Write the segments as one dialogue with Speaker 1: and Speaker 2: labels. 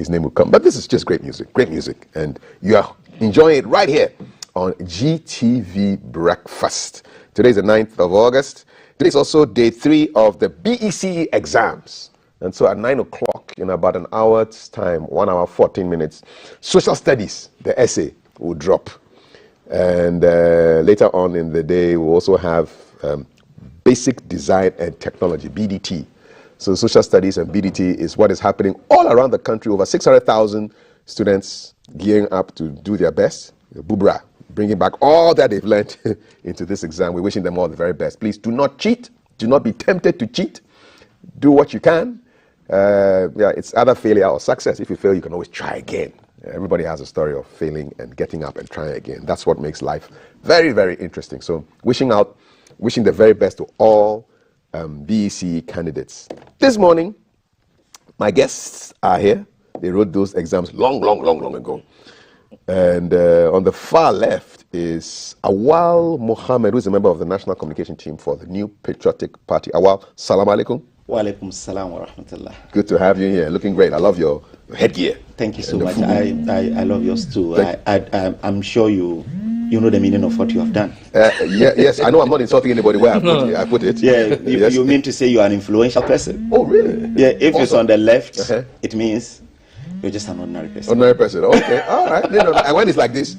Speaker 1: his name will come. But this is just great music. And you are enjoying it right here on GTV Breakfast. Today is the 9th of August. Today is also day 3 of the BECE exams. And so at 9 o'clock, in about an hour's time, 1 hour, 14 minutes, social studies, the essay, will drop. And later on in the day, we'll also have basic design and technology, BDT. So social studies and BDT is what is happening all around the country. Over 600,000 students gearing up to do their best. Bubra, bringing back all that they've learned into this exam. We're wishing them all the very best. Please do not cheat. Do not be tempted to cheat. Do what you can. It's either failure or success. If you fail, you can always try again. Everybody has a story of failing and getting up and trying again. That's what makes life very, very interesting. So wishing the very best to all BECE candidates. This morning, my guests are here. They wrote those exams long ago. And on the far left is Awal Mohammed, who is a member of the National Communication Team for the New Patriotic Party. Awal, salam alaikum.
Speaker 2: Wa alaikum salam wa rahmatullah.
Speaker 1: Good to have you here. Looking great. I love your headgear.
Speaker 2: Thank you so much. I love yours too. I'm sure you know the meaning of what you have done.
Speaker 1: Yes, I know I'm not insulting anybody where I put it.
Speaker 2: Yeah, yes. You mean to say you are an influential person.
Speaker 1: Oh, really?
Speaker 2: Yeah, if awesome. It's on the left, it means you're just an ordinary person.
Speaker 1: Ordinary person, okay, all right. And when it's like this?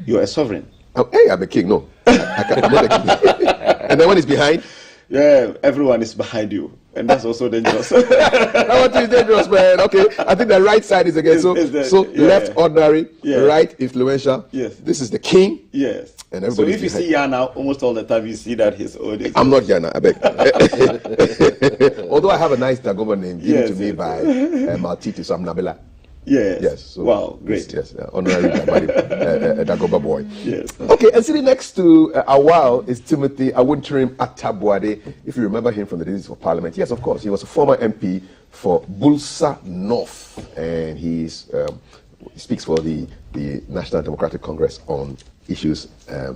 Speaker 2: You're a sovereign.
Speaker 1: Oh, hey, I'm a king, no. I'm not a king. And then when it's behind?
Speaker 2: Yeah, everyone is behind you. And that's also dangerous.
Speaker 1: That one is dangerous, man. Okay, I think the right side is again. So left ordinary, right influential.
Speaker 2: Yes.
Speaker 1: This is the king.
Speaker 2: Yes.
Speaker 1: And everybody.
Speaker 2: So if you see Yana, almost all the time you see that he's old.
Speaker 1: I'm not Yana, I beg. Although I have a nice Dagoba name given to me by Maltiti, so I'm Nabila.
Speaker 2: Yes.
Speaker 1: Yes. So
Speaker 2: wow, great.
Speaker 1: Yes. Honorary Dagoba boy.
Speaker 2: Yes.
Speaker 1: Okay, and sitting next to Awal is Timothy Awuntrim Atabwade. If you remember him from the days of Parliament, yes, of course, he was a former MP for Bulsa North, and he speaks for the National Democratic Congress on issues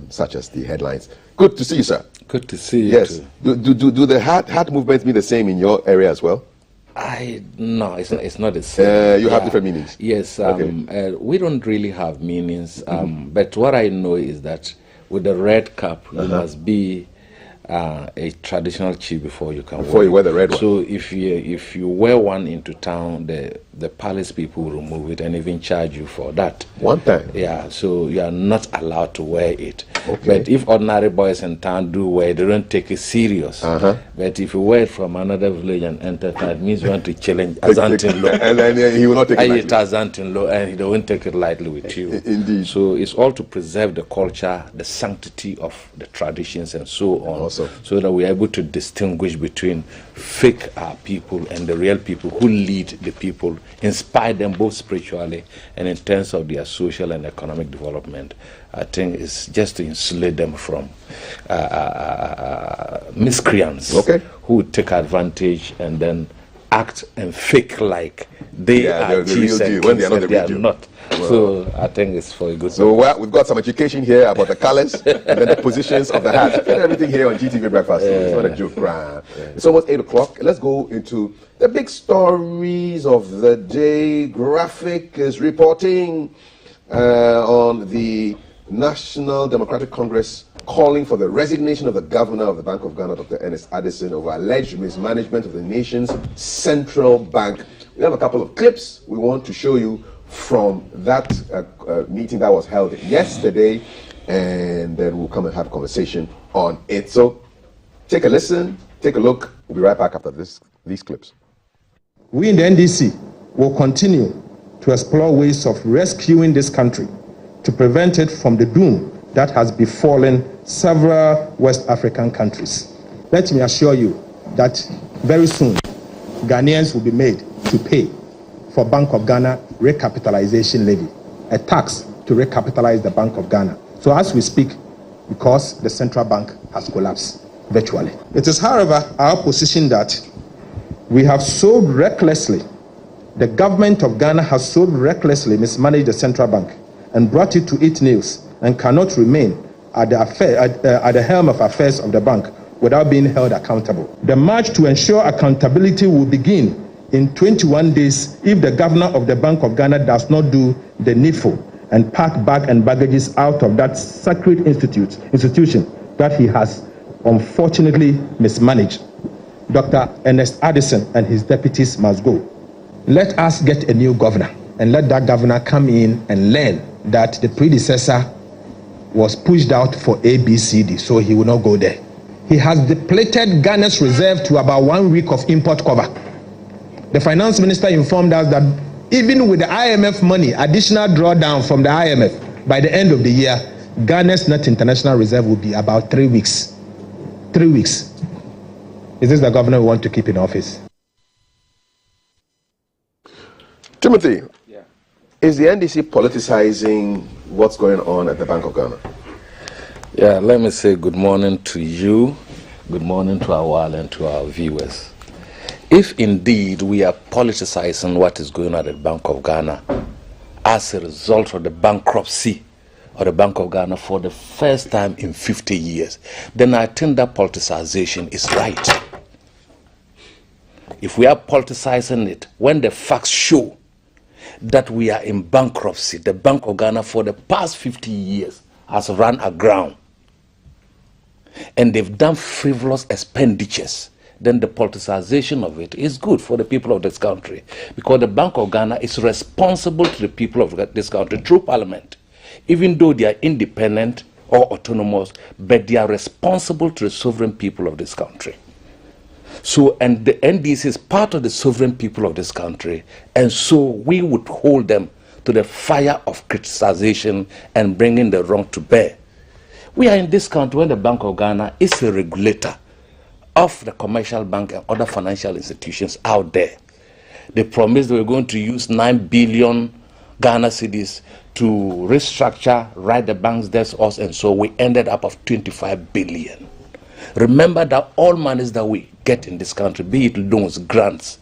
Speaker 1: such as the headlines. Good to see you, sir.
Speaker 3: Good to see you.
Speaker 1: Yes.
Speaker 3: Too.
Speaker 1: Do the heart movements mean the same in your area as well?
Speaker 3: No, it's not the same.
Speaker 1: You have different meanings.
Speaker 3: Yes, we don't really have meanings. But what I know is that with the red cap, you must be a traditional chief before you can
Speaker 1: you wear the red one.
Speaker 3: So if you wear one into town, the palace people will remove it and even charge you for that.
Speaker 1: One time?
Speaker 3: Yeah, so you are not allowed to wear it.
Speaker 1: Okay.
Speaker 3: But if ordinary boys in town do wear it, they don't take it serious. But if you wear it from another village and enter town, it means you want to challenge Azantin-Lo.
Speaker 1: And then he will not take it lightly.
Speaker 3: Azantin-Lo, and he won't take it lightly with you.
Speaker 1: Indeed.
Speaker 3: So it's all to preserve the culture, the sanctity of the traditions and so on.
Speaker 1: Awesome.
Speaker 3: So that we're able to distinguish between fake people and the real people who lead the people, inspire them both spiritually and in terms of their social and economic development. I think it's just to insulate them from miscreants who take advantage and then act and fake like they are chiefs and
Speaker 1: when they are not the real deal.
Speaker 3: Not. Well, so I think it's for a good.
Speaker 1: So we've got some education here about the colors and then the positions of the hats. Everything here on GTV Breakfast. It's not a joke. It's almost 8 o'clock. Let's go into the big stories of the day. Graphic is reporting on the National Democratic Congress calling for the resignation of the governor of the Bank of Ghana, Dr. Ernest Addison, over alleged mismanagement of the nation's central bank. We have a couple of clips we want to show you from that meeting that was held yesterday, and then we'll come and have a conversation on it. So take a listen, take a look. We'll be right back after these clips.
Speaker 4: We in the NDC will continue to explore ways of rescuing this country to prevent it from the doom that has befallen several West African countries. Let me assure you that very soon Ghanaians will be made to pay for Bank of Ghana recapitalization levy, a tax to recapitalize the Bank of Ghana. So as we speak, because the central bank has collapsed virtually. It is, however, our position that we have so recklessly, the government of Ghana has so recklessly mismanaged the central bank and brought it to its knees and cannot remain at the helm of affairs of the bank without being held accountable. The march to ensure accountability will begin in 21 days if the governor of the Bank of Ghana does not do the needful and pack bag and baggages out of that sacred institution that he has unfortunately mismanaged. Dr. Ernest Addison and his deputies must go. Let us get a new governor and let that governor come in and learn that the predecessor was pushed out for ABCD, so he will not go there. He has depleted Ghana's reserve to about 1 week of import cover. The finance minister informed us that even with the IMF money, additional drawdown from the IMF, by the end of the year, Ghana's net international reserve will be about 3 weeks. 3 weeks. Is this the governor we want to keep in office?
Speaker 1: Timothy, is the NDC politicizing what's going on at the Bank of Ghana?
Speaker 3: Yeah, let me say good morning to you, good morning to our world and to our viewers. If indeed we are politicizing what is going on at the Bank of Ghana as a result of the bankruptcy of the Bank of Ghana for the first time in 50 years, then I think that politicization is right. If we are politicizing it when the facts show that we are in bankruptcy, the Bank of Ghana for the past 50 years has run aground, and they've done frivolous expenditures, then the politicization of it is good for the people of this country, because the Bank of Ghana is responsible to the people of this country through Parliament. Even though they are independent or autonomous, but they are responsible to the sovereign people of this country. So, and the NDC is part of the sovereign people of this country, and so we would hold them to the fire of criticization and bringing the wrong to bear. We are in this country when the Bank of Ghana is a regulator of the commercial bank and other financial institutions out there. They promised they were going to use 9 billion Ghana cedis to restructure, write the bank's debts off, and so we ended up of 25 billion. Remember that all monies that we get in this country, be it loans, grants,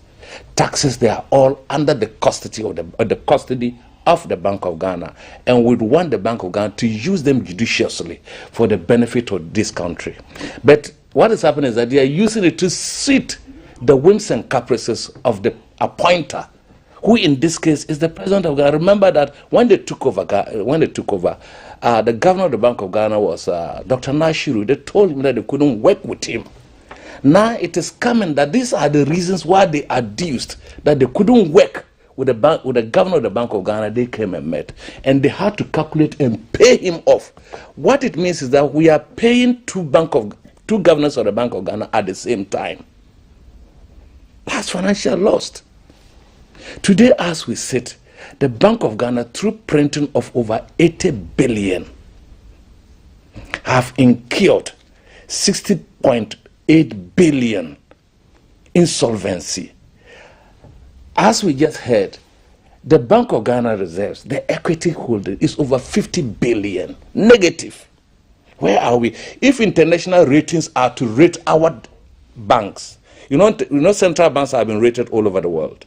Speaker 3: taxes, they are all under the custody of the Bank of Ghana, and we want the Bank of Ghana to use them judiciously for the benefit of this country. But what is happening is that they are using it to suit the whims and caprices of the appointer, who in this case is the president of Ghana. Remember that when they took over, the governor of the Bank of Ghana was Dr. Nashiru. They told him that they couldn't work with him. Now it is coming that these are the reasons why they adduced that they couldn't work with the governor of the Bank of Ghana. They came and met, and they had to calculate and pay him off. What it means is that we are paying two governors of the Bank of Ghana at the same time. That's financial loss. Today, as we sit, the Bank of Ghana, through printing of over 80 billion, have incurred 60.8 billion insolvency. As we just heard, the Bank of Ghana reserves, the equity holding is over 50 billion negative. Where are we? If international ratings are to rate our banks, you know central banks have been rated all over the world.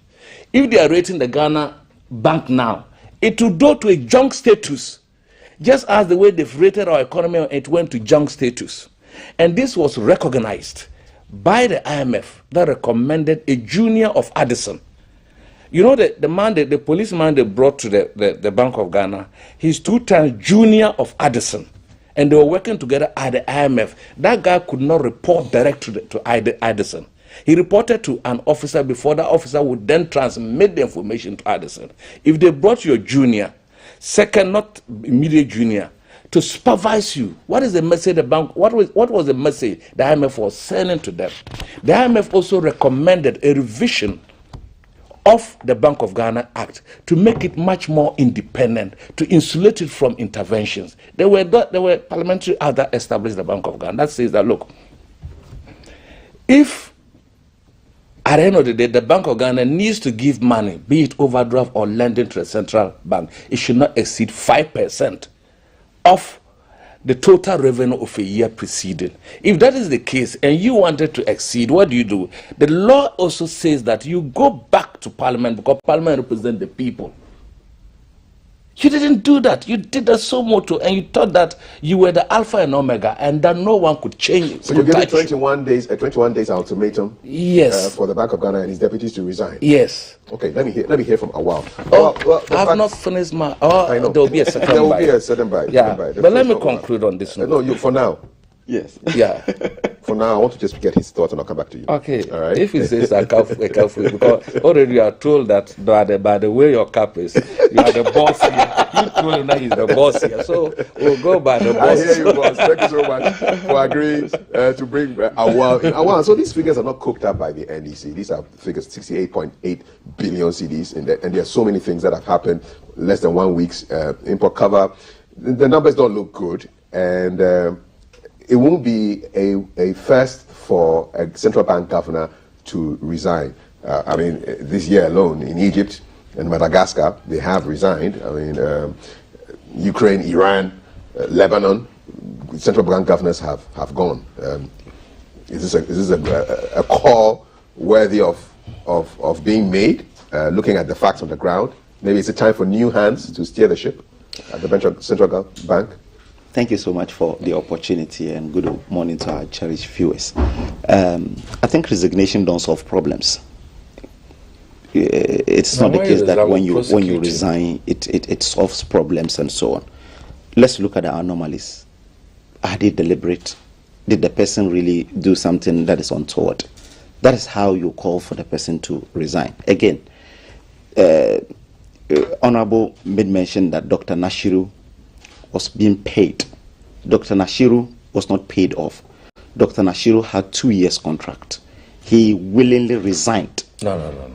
Speaker 3: If they are rating the Ghana bank now, it will go to a junk status, just as the way they've rated our economy, it went to junk status. And this was recognized by the IMF that recommended a junior of Addison. You know, the policeman they brought to the Bank of Ghana, he's 2 times junior of Addison. And they were working together at the IMF. That guy could not report direct to Addison. He reported to an officer before that officer would then transmit the information to Addison. If they brought your junior, second, not immediate junior, to supervise you, what is the message the bank, what was the message the IMF was sending to them? The IMF also recommended a revision of the Bank of Ghana Act to make it much more independent, to insulate it from interventions. There were parliamentary acts that established the Bank of Ghana that says that, look, if at the end of the day, the Bank of Ghana needs to give money, be it overdraft or lending to the central bank, it should not exceed 5% of the total revenue of a year preceding. If that is the case and you wanted to exceed, what do? The law also says that you go back to Parliament, because Parliament represents the people. You didn't do that. You did a suo motu, and you thought that you were the alpha and omega, and that no one could change it.
Speaker 1: So you gave 21 days ultimatum.
Speaker 3: Yes.
Speaker 1: For the Bank of Ghana and his deputies to resign.
Speaker 3: Yes.
Speaker 1: Okay, let me hear from Awal.
Speaker 3: I've not finished my.
Speaker 1: I know.
Speaker 3: There will be a second.
Speaker 1: There will be a second bite.
Speaker 3: Yeah, but let me conclude on this note.
Speaker 1: No, you for now.
Speaker 2: Yes.
Speaker 3: Yeah.
Speaker 1: For now, I want to just get his thoughts and I'll come back to you.
Speaker 3: Okay.
Speaker 1: All right.
Speaker 3: If he says I can't, because already you are told that by the way your cap is, you are the boss here. You told him that he's the boss here. So we'll go by the boss.
Speaker 1: I hear you, boss. Thank you so much for agreeing to bring Awal in. Awal, so these figures are not cooked up by the NDC. These are figures, 68.8 billion cedis, and there are so many things that have happened less than 1 week's import cover. The numbers don't look good, and it won't be a first for a central bank governor to resign. I mean, this year alone in Egypt and Madagascar, they have resigned. I mean, Ukraine, Iran, Lebanon, central bank governors have gone. Is this a call worthy of being made, looking at the facts on the ground? Maybe it's a time for new hands to steer the ship at the central bank?
Speaker 2: Thank you so much for the opportunity, and good morning to our cherished viewers. I think resignation don't solve problems. It's not the case that when you resign, it solves problems and so on. Let's look at the anomalies. Are they deliberate? Did the person really do something that is untoward? That is how you call for the person to resign. Again, Honorable made mention that Dr. Nashiru was being paid. Dr. Nashiru was not paid off. Dr. Nashiru had 2 years contract. He willingly resigned.
Speaker 3: No.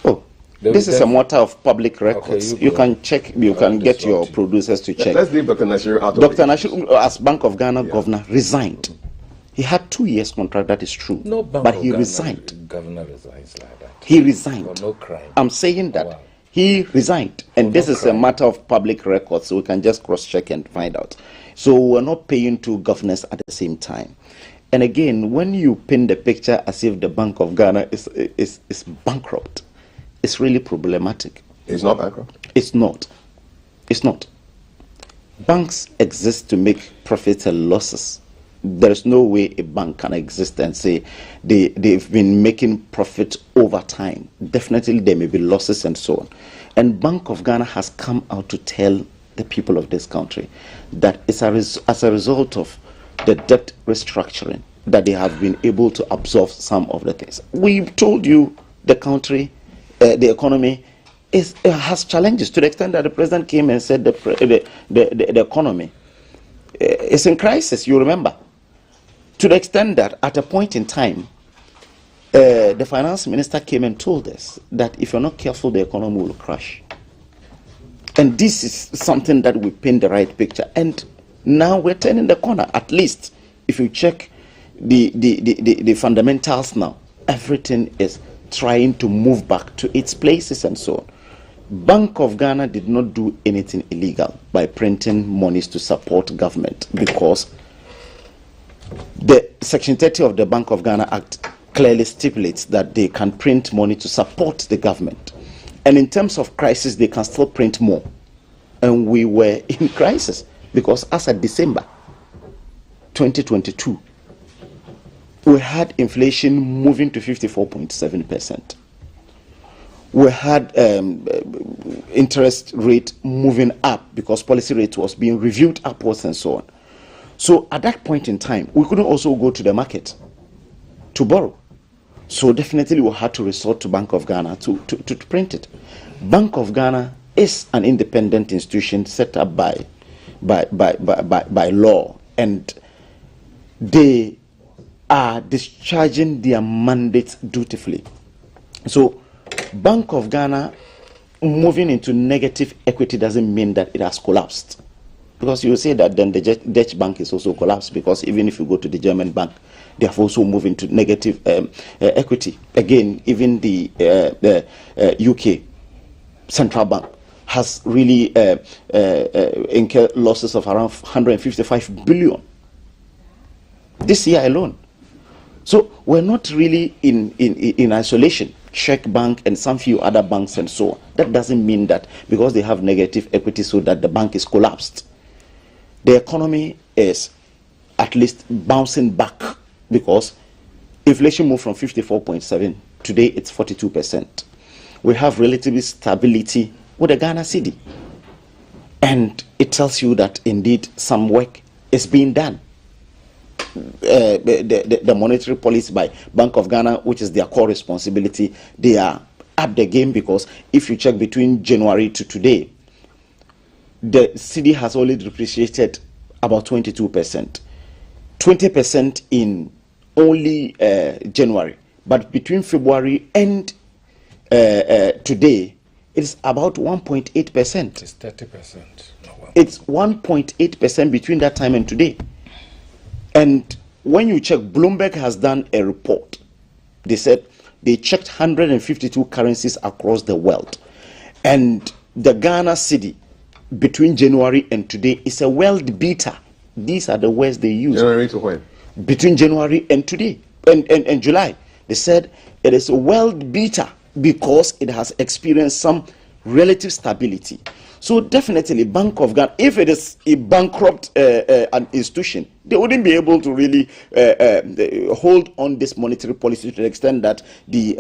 Speaker 2: Oh, this is a matter of public records. Okay, you can check, you can get your producers to check.
Speaker 1: Let's leave Dr. Nashiru out of
Speaker 2: Dr. Nashiru, as Bank of Ghana governor, resigned. He had 2 years contract, that is true.
Speaker 3: No Bank
Speaker 2: but
Speaker 3: of
Speaker 2: he
Speaker 3: Ghana
Speaker 2: resigned.
Speaker 3: Governor resigns like that.
Speaker 2: He resigned.
Speaker 3: For no crime.
Speaker 2: I'm saying that.
Speaker 3: Wow.
Speaker 2: He resigned, and this is a matter of public records, so we can just cross-check and find out. So we're not paying two governors at the same time. And again, when you paint the picture as if the Bank of Ghana is bankrupt, it's really problematic.
Speaker 1: It's not bankrupt?
Speaker 2: It's not. It's not. Banks exist to make profits and losses. There is no way a bank can exist and say they've been making profit over time. Definitely there may be losses and so on. And Bank of Ghana has come out to tell the people of this country that it's as a result of the debt restructuring that they have been able to absorb some of the things. We've told you the country, the economy has challenges, to the extent that the president came and said the economy is in crisis, you remember. To the extent that at a point in time, the finance minister came and told us that if you're not careful, the economy will crash. And this is something that we paint the right picture. And now we're turning the corner. At least, if you check the fundamentals now, everything is trying to move back to its places and so on. Bank of Ghana did not do anything illegal by printing monies to support government, because the Section 30 of the Bank of Ghana Act clearly stipulates that they can print money to support the government. And in terms of crisis, they can still print more. And we were in crisis because as of December 2022, we had inflation moving to 54.7%. We had interest rate moving up because policy rate was being reviewed upwards and so on. So at that point in time, we couldn't also go to the market to borrow. So definitely we had to resort to Bank of Ghana to print it. Bank of Ghana is an independent institution set up by law, and they are discharging their mandates dutifully. So Bank of Ghana moving into negative equity doesn't mean that it has collapsed. Because you say that then the Dutch bank is also collapsed, because even if you go to the German bank, they have also moved into negative equity. Again, even the UK central bank has really incurred losses of around 155 billion this year alone. So we're not really in isolation. Czech Bank and some few other banks and so on. That doesn't mean that because they have negative equity so that the bank is collapsed. The economy is at least bouncing back because inflation moved from 54.7, today it's 42%. We have relative stability with the Ghana cedi. And it tells you that indeed some work is being done. The monetary policy by Bank of Ghana, which is their core responsibility, they are up the game because if you check between January to today, the cedi has only depreciated about 22%. 20% in only January. But between February and today, it's about 1.8%.
Speaker 3: It's 30%.
Speaker 2: It's 1.8% between that time and today. And when you check, Bloomberg has done a report. They said they checked 152 currencies across the world. And the Ghana cedi between January and today is a world beater. These are the words they use.
Speaker 1: January to when?
Speaker 2: Between January and today, and July. They said it is a world beater because it has experienced some relative stability. So definitely Bank of Ghana, if it is a bankrupt an institution, they wouldn't be able to really hold on this monetary policy to the extent that the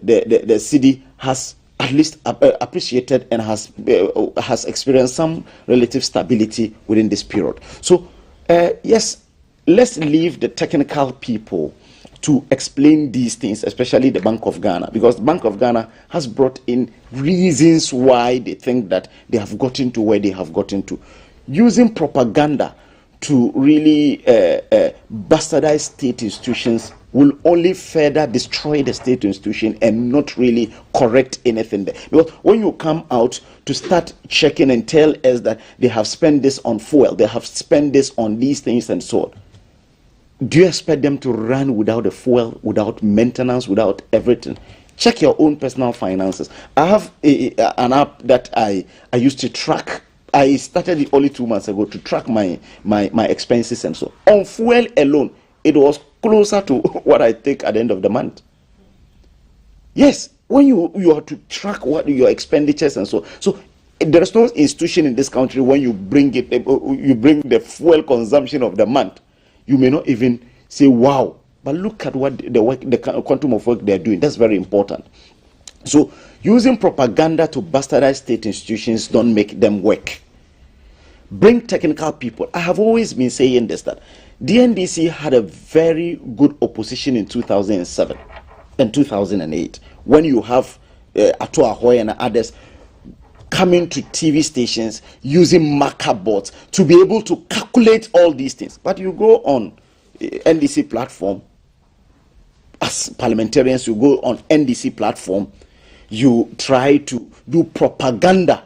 Speaker 2: cedi has at least appreciated and has experienced some relative stability within this period. So yes, let's leave the technical people to explain these things, especially the Bank of Ghana, because the Bank of Ghana has brought in reasons why they think that they have gotten to where they have gotten to. Using propaganda to really bastardize state institutions will only further destroy the state institution and not really correct anything there. Because when you come out to start checking and tell us that they have spent this on fuel, they have spent this on these things and so on, do you expect them to run without a fuel, without maintenance, without everything? Check your own personal finances. I have an app that I used to track. I started it only 2 months ago to track my expenses and so on. On fuel alone, it was closer to what I take at the end of the month. Yes, when you have to track what your expenditures and so on. So there is no institution in this country when you bring the fuel consumption of the month, you may not even say, wow, but look at what the quantum of work they're doing. That's very important. So using propaganda to bastardize state institutions don't make them work. Bring technical people. I have always been saying this, that the NDC had a very good opposition in 2007 and 2008. When you have Ato Ahoy and others coming to TV stations using marker boards to be able to calculate all these things. But you go on NDC platform, as parliamentarians, you go on NDC platform, you try to do propaganda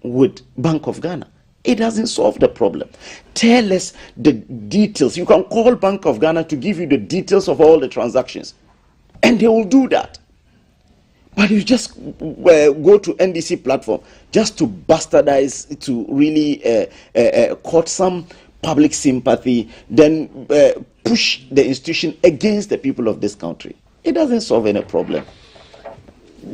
Speaker 2: with Bank of Ghana. It doesn't solve the problem. Tell us the details. You can call Bank of Ghana to give you the details of all the transactions, and they will do that. But you just go to NDC platform just to bastardize, to really court some public sympathy, then push the institution against the people of this country. It doesn't solve any problem.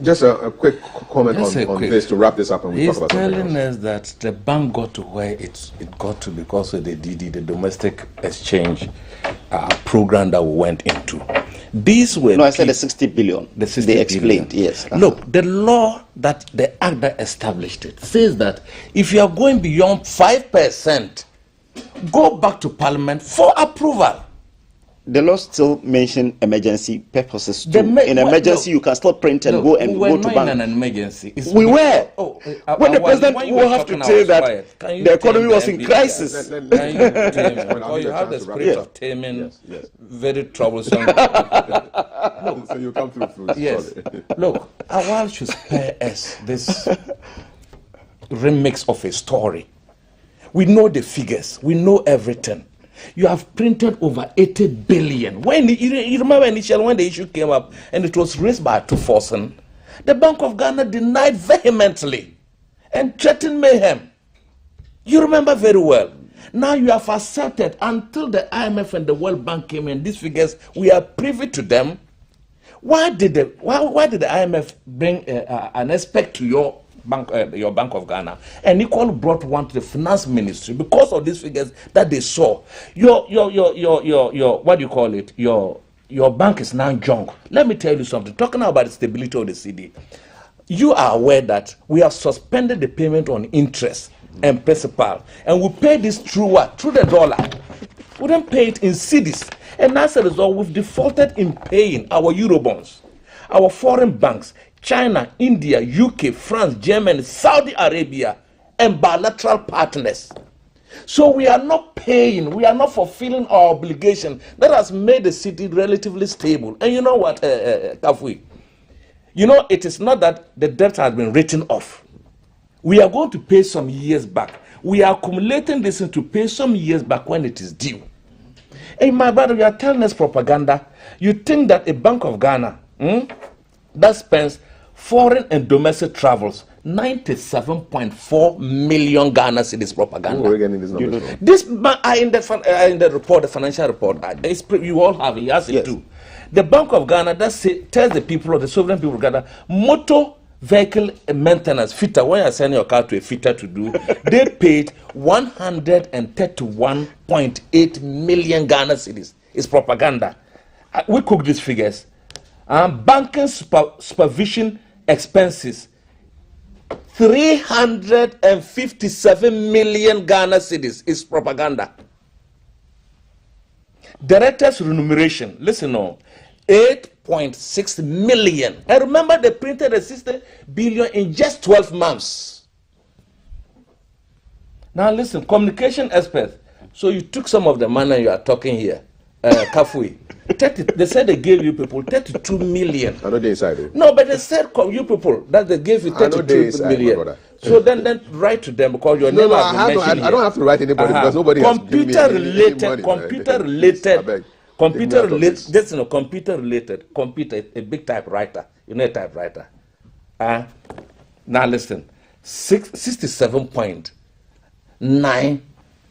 Speaker 1: Just a quick comment on this to wrap this up, and we talk about something else.
Speaker 3: He's telling us that the bank got to where it got to because of the DD, the domestic exchange program that we went into. These were
Speaker 2: I said the 60 billion.
Speaker 3: The 60
Speaker 2: they explained,
Speaker 3: billion.
Speaker 2: yes.
Speaker 3: Look, the law that the act that established it says that if you are going beyond 5%, go back to Parliament for approval.
Speaker 2: The law still mention emergency purposes too. In emergency, you can still print and go and go to bank.
Speaker 3: We were not in an emergency.
Speaker 2: We were. When the president will have to tell that the economy was in crisis.
Speaker 3: Can you tame? Because you have the spirit of taming, very troublesome.
Speaker 1: Look, so you come through.
Speaker 3: Yes. Look, Awal should spare us this remix of a story. We know the figures. We know everything. You have printed over 80 billion. When you remember initially when the issue came up and it was raised by Tuforsen, the Bank of Ghana denied vehemently and threatened mayhem. You remember very well. Now you have accepted until the IMF and the World Bank came in, these figures, we are privy to them. Why did the IMF bring an expert to your Bank of Ghana, and Nicole brought one to the finance ministry because of these figures that they saw? Your what do you call it? Your bank is now junk. Let me tell you something. Talking about the stability of the CD, you are aware that we have suspended the payment on interest and principal, and we pay this through what? Through the dollar. We don't pay it in cedis, and as a result, we've defaulted in paying our Eurobonds, our foreign banks. China, India, UK, France, Germany, Saudi Arabia, and bilateral partners. So we are not paying, we are not fulfilling our obligation. That has made the city relatively stable. And you know what, Kafui? You know, it is not that the debt has been written off. We are going to pay some years back. We are accumulating this to pay some years back when it is due. Hey, my brother, you are telling us propaganda. You think that a Bank of Ghana that spends foreign and domestic travels 97.4 million Ghana cedis propaganda.
Speaker 1: We're getting these numbers from.
Speaker 3: This in the report, the financial report, you all have it. He has it too. The Bank of Ghana tells the people of the sovereign people of Ghana, motor vehicle maintenance fitter. When you send your car to a fitter to do, they paid 131.8 million Ghana cedis. It's propaganda. We cook these figures. Banking supervision expenses 357 million Ghana cedis is propaganda. Directors remuneration, listen on, 8.6 million. And remember, they printed a 60 billion in just 12 months. Now listen, communication experts. So you took some of the money you are talking here, Kafui. They said they gave you people 32 million.
Speaker 1: I know they inside it.
Speaker 3: No, but they said you people that they gave you 32 million. So then write to them because your name has been mentioned.
Speaker 1: I don't have to write anybody because nobody has given me any money. Computer,
Speaker 3: a big typewriter. You know a typewriter. Now listen, 67.9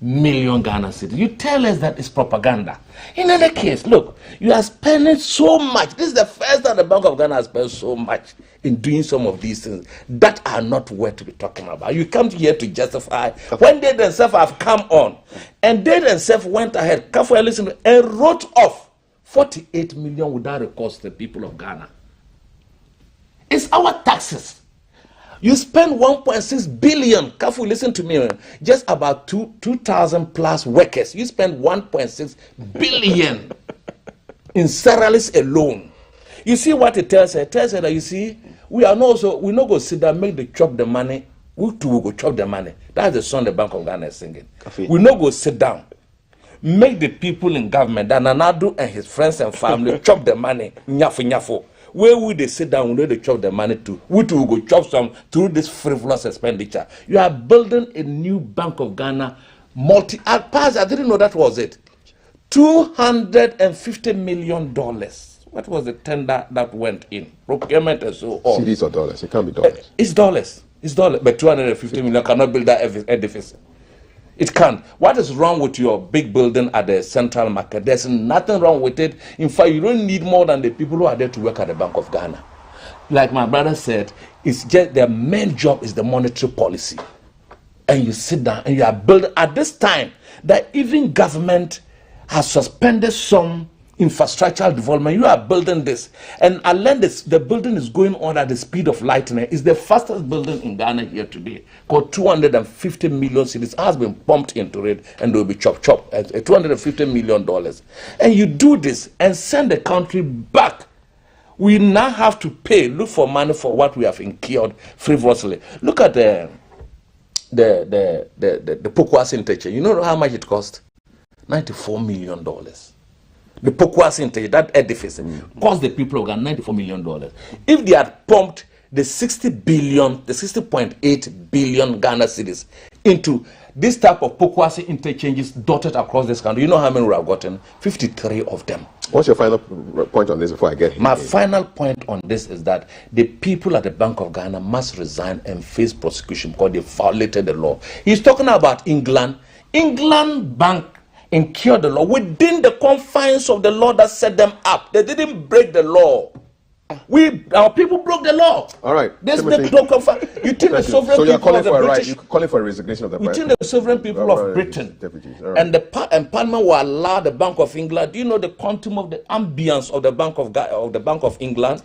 Speaker 3: million Ghana cedis. You tell us that it's propaganda. In any case, look, you are spending so much. This is the first time the Bank of Ghana has spent so much in doing some of these things that are not worth to be talking about. You come here to justify when they themselves have come on and they themselves went ahead, carefully listen, and wrote off 48 million without recourse to the people of Ghana. It's our taxes. You spend 1.6 billion. Careful, listen to me. Just about 2,000 plus workers. You spend 1.6 billion in salaries alone. You see what it tells her? It tells her that you see, we're not going to sit down, make the chop the money. We too will go chop the money. That's the song the Bank of Ghana is singing. We're not going to sit down, make the people in government, that Nanadu and his friends and family chop the money. Nyafo nyafo. Where would they sit down when they chop the money to? We too will go chop some through this frivolous expenditure. You are building a new Bank of Ghana I didn't know that was it. $250 million. What was the tender that went in? Procurement and so on.
Speaker 1: CDs or dollars? It can't be dollars.
Speaker 3: It's dollars. It's dollars. But 250 million cannot build that edifice. It can't. What is wrong with your big building at the central market? There's nothing wrong with it. In fact, you don't need more than the people who are there to work at the Bank of Ghana. Like my brother said, it's just their main job is the monetary policy. And you sit down and you are building at this time that even government has suspended some infrastructural development. You are building this, and I learned this. The building is going on at the speed of lightning. It's the fastest building in Ghana here today. Called 250 million cedis has been pumped into it, and they'll be chop at $250 million. And you do this and send the country back. We now have to look for money for what we have incurred frivolously. Look at the Pokwasi interchange. You know how much it cost? $94 million. The Pokwasi interchange, that edifice, cost the people of Ghana $94 million. If they had pumped the 60.8 billion Ghana cedis into this type of Pokwasi interchanges dotted across this country, you know how many we have gotten? 53 of them.
Speaker 1: What's your final point on this before I get here?
Speaker 3: My final point on this is that the people at the Bank of Ghana must resign and face prosecution because they violated the law. He's talking about England. England Bank incurred the law within the confines of the law that set them up. They didn't break the law. Our people broke the law.
Speaker 1: All right.
Speaker 3: This
Speaker 1: Timothy.
Speaker 3: the local you think the sovereign
Speaker 1: So you're
Speaker 3: people of
Speaker 1: calling
Speaker 3: the
Speaker 1: for a
Speaker 3: British.
Speaker 1: you're calling for a resignation of the
Speaker 3: We
Speaker 1: Prime
Speaker 3: think the sovereign people of Britain and and Parliament will allow the Bank of England. Do you know the quantum of the ambience of the Bank of England?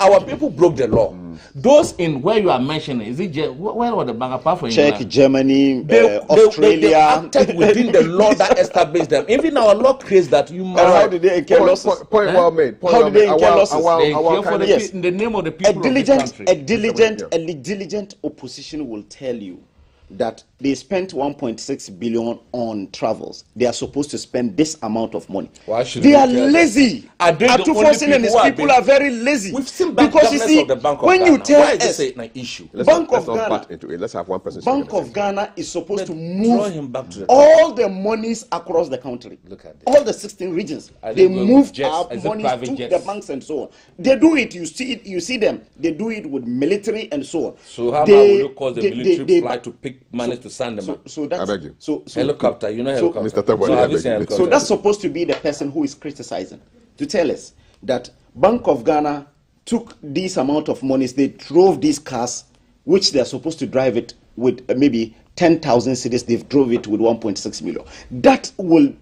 Speaker 3: Our people broke the law. Those in where you are mentioning, is it where was the bank apart from
Speaker 2: Czech,
Speaker 3: England?
Speaker 2: Germany, Australia.
Speaker 3: They acted within the law that established them. Even our law creates that you must.
Speaker 2: How did they incur losses?
Speaker 1: Point well made.
Speaker 2: How did they incur
Speaker 3: They
Speaker 2: losses?
Speaker 3: in the name of the people
Speaker 2: A
Speaker 3: of this
Speaker 2: diligent opposition will tell you that they spent 1.6 billion on travels. They are supposed to spend this amount of money. They are lazy. Atuforsin and his people are very lazy.
Speaker 3: We've seen
Speaker 2: because you see, when you tell us,
Speaker 3: issue.
Speaker 2: Bank of Ghana,
Speaker 1: let's have one person.
Speaker 2: Bank of Ghana is supposed to move all the monies across the country. Look at this. All the 16 regions. They move our monies to the banks and so on. They do it. You see them. They do it with military and so on.
Speaker 3: So how will you cause the military fly to pick money to send them?
Speaker 2: So that's,
Speaker 1: I beg you.
Speaker 2: So
Speaker 3: helicopter, helicopter.
Speaker 1: Mr. Tabo,
Speaker 2: so that's supposed to be the person who is criticizing to tell us that Bank of Ghana took this amount of monies. They drove these cars, which they are supposed to drive it with maybe 10,000 cedis. They've drove it with 1.6 million. That will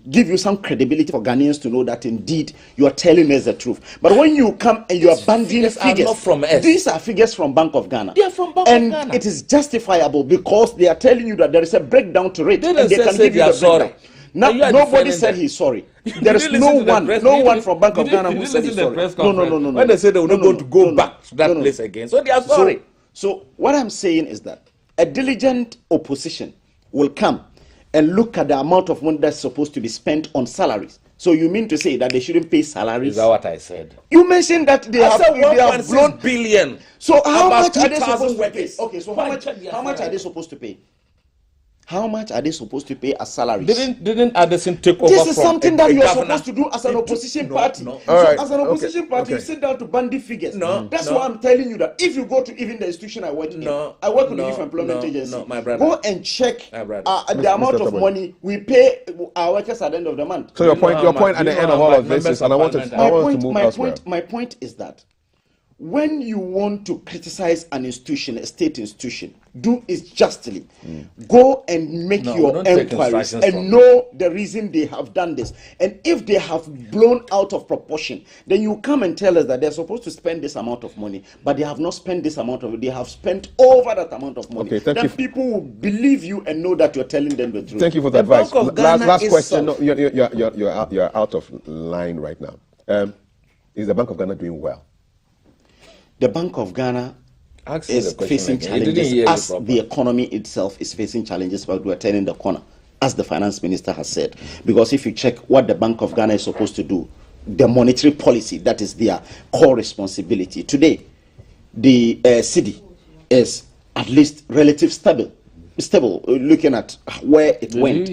Speaker 2: give you some credibility for Ghanaians to know that indeed you are telling us the truth. But when you come and you are banding figures,
Speaker 3: not from us.
Speaker 2: These are figures from Bank of Ghana.
Speaker 3: They are from Bank of Ghana.
Speaker 2: It is justifiable because they are telling you that there is a breakdown to it.
Speaker 3: They
Speaker 2: and they can give you the breakdown. Now, nobody said he's sorry. There is no one from Bank of Ghana who said he's sorry. No.
Speaker 3: When they said they were not going to go back to that place again, so they are sorry.
Speaker 2: So what I'm saying is that a diligent opposition will come and look at the amount of money that's supposed to be spent on salaries. So you mean to say that they shouldn't pay salaries?
Speaker 3: Is that what I said?
Speaker 2: You mentioned that they have blown
Speaker 3: billion.
Speaker 2: So how much are they supposed to pay? Okay, so how much are they supposed to pay? How much are they supposed to pay as salaries?
Speaker 3: Didn't Addison take over?
Speaker 2: This is something that you are supposed to do as an opposition party.
Speaker 1: All
Speaker 2: so
Speaker 1: right.
Speaker 2: as an opposition party, you sit down to bandy figures. That's why I'm telling you that if you go to even the institution I work in, I work with the Youth Employment Agency.
Speaker 3: My brother.
Speaker 2: Go and check the amount of money we pay our workers at the end of the month.
Speaker 1: So your point at the end of all of this is, and I want to move elsewhere.
Speaker 2: My point is that when you want to criticize an institution, a state institution, do it justly. Go and make your enquiries and know the reason they have done this. And if they have blown out of proportion, then you come and tell us that they're supposed to spend this amount of money, but they have not spent this amount of. They have spent over that amount of money.
Speaker 1: Okay,
Speaker 2: then people will believe you and know that you're telling them the truth.
Speaker 1: Thank you for the advice. Last question. No, you're out of line right now. Is the Bank of Ghana doing well?
Speaker 2: The Bank of Ghana is facing challenges as the economy itself is facing challenges, but we're turning the corner, as the finance minister has said. Because if you check what the Bank of Ghana is supposed to do, the monetary policy, that is their core responsibility. Today, the cedi is at least relatively stable, looking at where it went.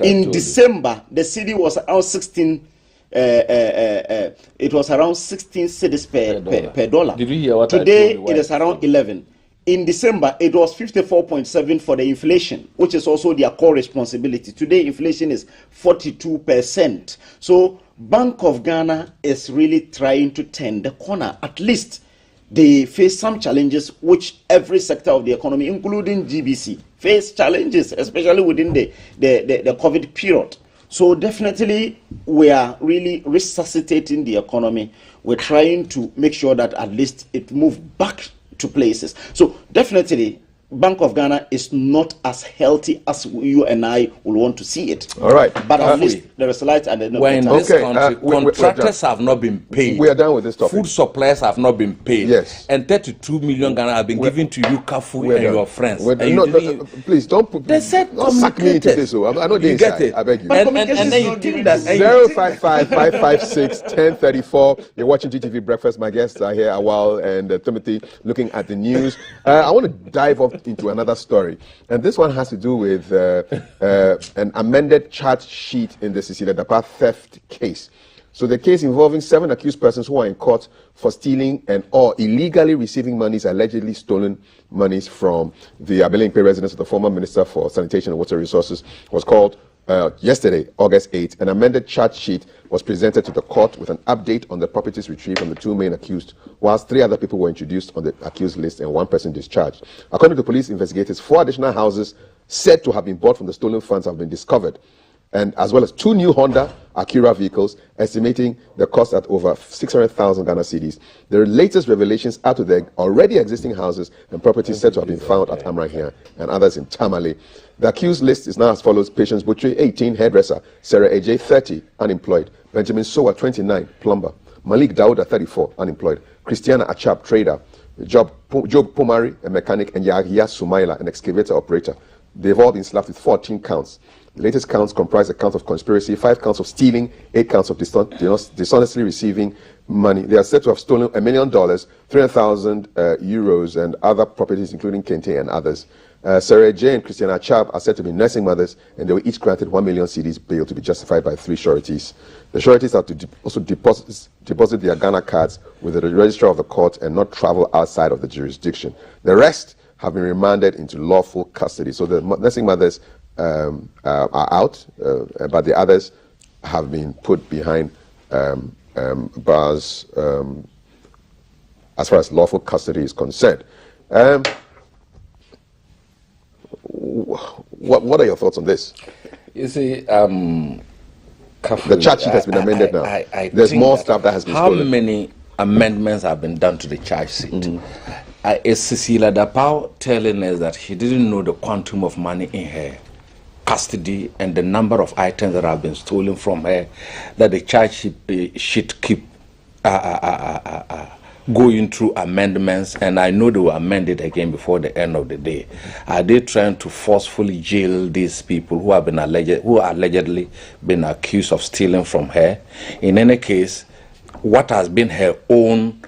Speaker 2: In December, the cedi was around 16. It was around 16 cedis per dollar.
Speaker 3: Did you hear what
Speaker 2: Today
Speaker 3: I told you?
Speaker 2: it is around 11. In December it was 54.7 for the inflation, which is also their core responsibility. Today inflation is 42%. So Bank of Ghana is really trying to turn the corner. At least they face some challenges which every sector of the economy, including GBC, face challenges, especially within the COVID period. So definitely we are really resuscitating the economy. We're trying to make sure that at least it moves back to places. So definitely Bank of Ghana is not as healthy as you and I will want to see it.
Speaker 1: All right.
Speaker 2: But at least there is light at the end of
Speaker 3: when
Speaker 2: the
Speaker 3: this country, contractors have not been paid.
Speaker 1: We are done with this topic.
Speaker 3: Food suppliers have not been paid.
Speaker 1: Yes.
Speaker 3: And 32 million Ghana have been given to you, Kafu, and your friends.
Speaker 1: Please don't put.
Speaker 3: They said
Speaker 1: don't suck me into this. I know
Speaker 3: you get it.
Speaker 1: I beg you.
Speaker 3: And then you think that
Speaker 1: 055-556-1034. You're watching GTV Breakfast. My guests are here, Awal and Timothy, looking at the news. I want to dive off into another story, and this one has to do with an amended charge sheet in the Cecilia Dapaah theft case. So the case involving 7 accused persons who are in court for stealing and or illegally receiving monies, allegedly stolen monies from the Abelemkpe residence of the former Minister for Sanitation and Water Resources, was called yesterday, August 8th, an amended charge sheet was presented to the court with an update on the properties retrieved from the two main accused, whilst 3 other people were introduced on the accused list and 1 person discharged. According to police investigators, 4 additional houses said to have been bought from the stolen funds have been discovered, and as well as 2 new Honda Acura vehicles, estimating the cost at over 600,000 Ghana cedis. The latest revelations are to the already existing houses and properties said to have been found at Amrahia and others in Tamale. The accused list is now as follows: Patience Butchie, 18, hairdresser; Sarah AJ, 30, unemployed; Benjamin Sowa, 29, plumber; Malik Dauda, 34, unemployed; Christiana Achab, trader; Job Pomari, a mechanic; and Yahya Sumaila, an excavator operator. They've all been slapped with 14 counts. The latest counts comprise a count of conspiracy, 5 counts of stealing, 8 counts of dishonestly receiving money. They are said to have stolen $1 million, 300,000 euros, and other properties, including Kente and others. Sarah J. and Christiana Chab are said to be nursing mothers, and they were each granted 1 million cedis bail to be justified by 3 sureties. The sureties are to also deposit their Ghana cards with the registrar of the court and not travel outside of the jurisdiction. The rest have been remanded into lawful custody. So the nursing mothers are out, but the others have been put behind bars as far as lawful custody is concerned. What are your thoughts on this?
Speaker 3: You see,
Speaker 1: the charge sheet has been amended now. There's more stuff that has been stolen.
Speaker 3: How many amendments have been done to the charge sheet? Is Cecilia Dapao telling us that she didn't know the quantum of money in her custody and the number of items that have been stolen from her, that the charge sheet keep going through amendments, and I know they will amend it again before the end of the day? Are they trying to forcefully jail these people who have allegedly been accused of stealing from her? In any case, what has been her own?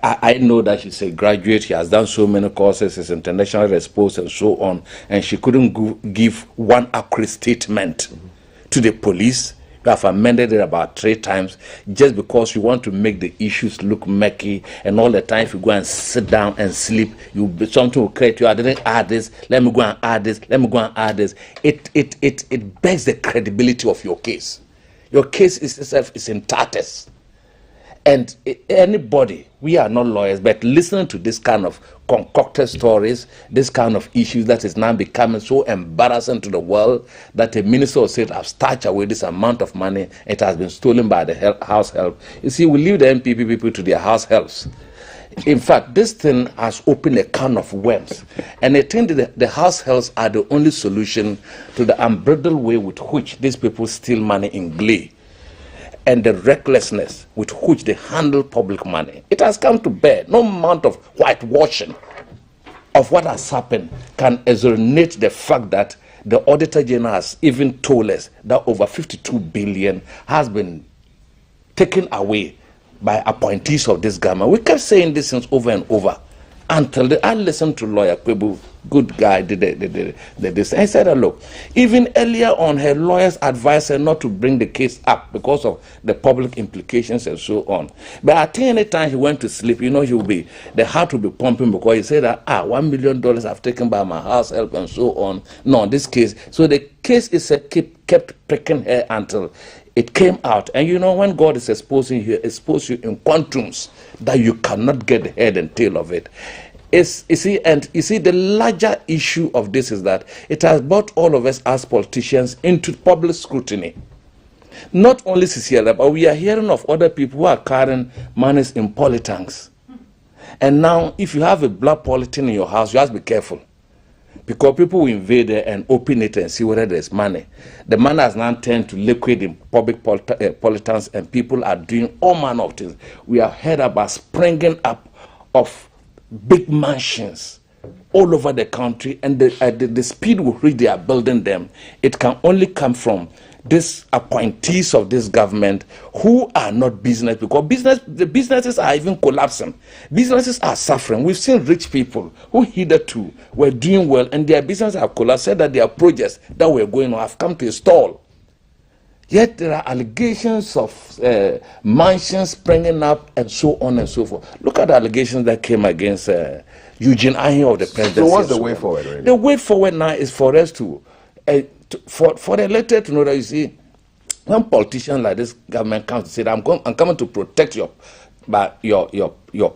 Speaker 3: I know that she's a graduate, she has done so many courses, is internationally exposed and so on, and she couldn't give one accurate statement to the police. You have amended it about 3 times just because you want to make the issues look murky, and all the time if you go and sit down and sleep, something will create you. I didn't add this, let me go and add this, let me go and add this. It begs the credibility of your case. Your case itself is in tatters. And anybody, we are not lawyers, but listening to this kind of concocted stories, this kind of issues that is now becoming so embarrassing to the world, that a minister of state has snatched away this amount of money, it has been stolen by the house help. You see, we leave the MPP people to their house helps. In fact, this thing has opened a can of worms, and I think that the house helps are the only solution to the unbridled way with which these people steal money in glee, and the recklessness with which they handle public money. It has come to bear. No amount of whitewashing of what has happened can exonerate the fact that the Auditor General has even told us that over 52 billion has been taken away by appointees of this government. We kept saying this since over and over until I listened to lawyer Kwebu, good guy, did this. I said, look, even earlier on, her lawyers advised her not to bring the case up because of the public implications and so on. But I think any time he went to sleep, the heart will be pumping, because he said that, $1 million I've taken by my house help and so on. No, this case. So the case is kept pricking her until it came out. And when God is exposing you, expose you in quantums that you cannot get the head and tail of it. You see, the larger issue of this is that it has brought all of us as politicians into public scrutiny. Not only Cecilia, but we are hearing of other people who are carrying monies in polytanks. And now, if you have a black polythene in your house, you have to be careful, because people will invade there and open it and see whether there's money. The money has now turned to liquid in public polytanks, and people are doing all manner of things. We have heard about springing up of big mansions all over the country, and the speed with which they are building them, it can only come from these appointees of this government who are not business, because the businesses are even collapsing. Businesses are suffering. We've seen rich people who hitherto were doing well, and their businesses have collapsed, said that their projects that were going on have come to a stall. Yet there are allegations of mansions springing up and so on and so forth. Look at the allegations that came against Eugene Ahi of the presidency.
Speaker 1: So what's the way forward, really?
Speaker 3: The way forward now is for us to for the electorate to know that, you see, when politicians like this government comes to say that I'm coming to protect your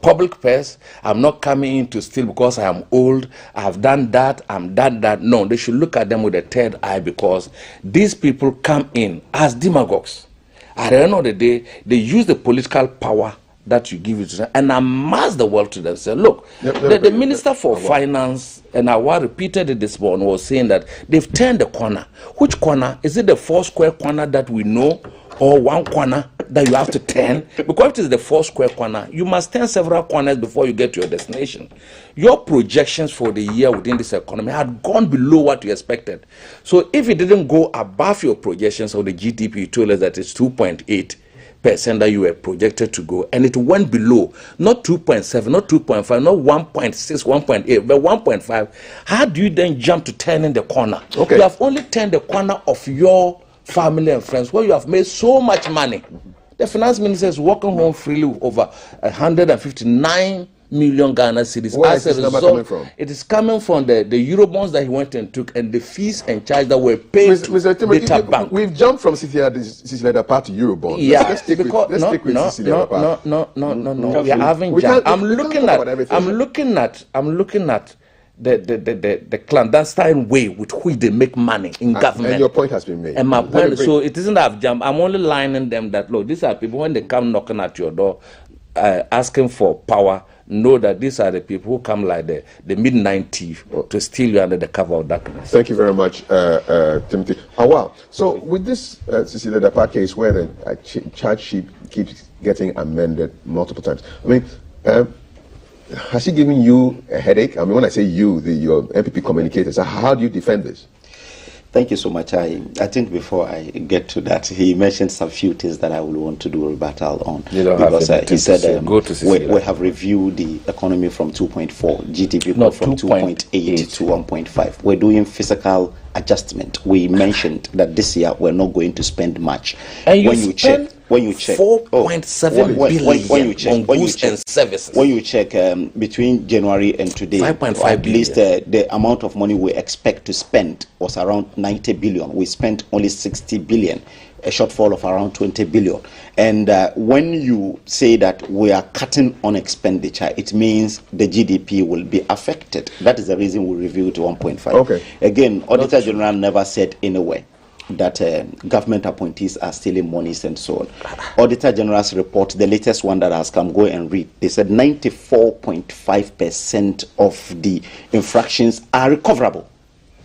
Speaker 3: public purse, I'm not coming in to steal because I am old, I have done that, I'm done that. No, they should look at them with a third eye, because these people come in as demagogues. At the end of the day, they use the political power that you give it to them and amass the wealth to them. Say, look, the Minister for Finance, and I repeated it this morning, was saying that they've turned the corner. Which corner? Is it the 4 square corner that we know, or one corner that you have to turn? Because if it is the 4 square corner, you must turn several corners before you get to your destination. Your projections for the year within this economy had gone below what you expected. So if it didn't go above your projections of the GDP, you told us that it's 2.8%. That you were projected to go, and it went below, not 2.7, not 2.5, not 1.6, 1.8, but 1.5. How do you then jump to turning the corner?
Speaker 1: Okay.
Speaker 3: You have only turned the corner of your family and friends, where you have made so much money. The finance minister is walking home freely with over 159 million Ghana cedis.
Speaker 1: Where is this number coming from?
Speaker 3: It is coming from the Eurobonds that he went and took, and the fees and charges that were paid
Speaker 1: Mr.
Speaker 3: to Data Bank.
Speaker 1: We've jumped from Cecilia Dapa to Eurobonds.
Speaker 3: Yeah,
Speaker 1: let's stick with Cecilia Dapa.
Speaker 3: No. We haven't jumped. I'm looking at the clandestine way with which they make money in government.
Speaker 1: And your point has been made.
Speaker 3: And my point, so it isn't that I've jumped. I'm only lining them that, look, these are people, when they come knocking at your door, asking for power, know that these are the people who come like the midnight thief to steal you under the cover of darkness.
Speaker 1: Thank you very much, Timothy. Oh, wow. So with this Cecilia Dapa case, where the charge sheet keeps getting amended multiple times, I mean, has she given you a headache? I mean, when I say you, your MPP communicators, how do you defend this?
Speaker 2: Thank you so much. I think before I get to that, he mentioned some few things that I will want to do rebuttal on. Because he said we have reviewed the economy from 2.4, GDP from 2.8 to 1.5. We're doing fiscal adjustment. We mentioned that this year we're not going to spend much.
Speaker 3: And when you check 4.7 billion on goods and services.
Speaker 2: When you check between January and today,
Speaker 3: 5.5
Speaker 2: at least the amount of money we expect to spend was around 90 billion. We spent only 60 billion, a shortfall of around 20 billion. And when you say that we are cutting on expenditure, it means the GDP will be affected. That is the reason we reviewed to 1.5.
Speaker 1: Okay.
Speaker 2: Again, Auditor General never said anywhere that government appointees are stealing monies and so on. Auditor General's report, the latest one that has come, go and read. They said 94.5% of the infractions are recoverable.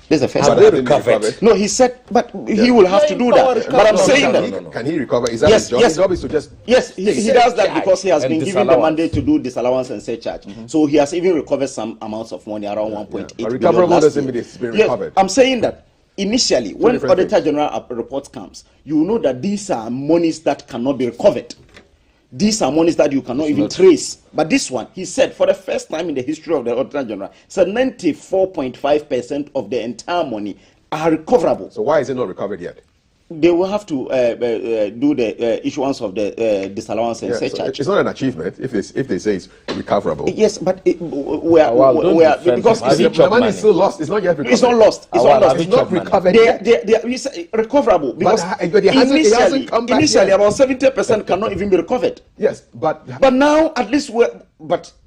Speaker 2: This is the first
Speaker 3: Have they recovered?
Speaker 2: No, he said, but he will have to do that. But I'm saying that.
Speaker 1: Can he recover? Is that his job? His job is to just...
Speaker 2: Yes, he does that because he has been given the mandate to do disallowance and surcharge. So he has even recovered some amounts of money, around 1.8 billion.
Speaker 1: Recoverable doesn't mean it's been recovered.
Speaker 2: I'm saying that initially, when Auditor General report comes, you know that these are monies that cannot be recovered. These are monies that you cannot even trace. But this one, he said, for the first time in the history of the Auditor General, said 94.5% of the entire money are recoverable.
Speaker 1: So why is it not recovered yet?
Speaker 2: They will have to do the issuance of the disallowance and surcharge.
Speaker 1: So it's not an achievement if they say it's recoverable.
Speaker 2: Yes, but because
Speaker 1: the money is still lost. It's not yet recovered.
Speaker 2: It's not lost. It's not lost.
Speaker 1: It's not recovered.
Speaker 2: They are recoverable because
Speaker 1: but it hasn't come back
Speaker 2: initially
Speaker 1: yet.
Speaker 2: about 70% cannot even be recovered.
Speaker 1: Yes, but
Speaker 2: now at least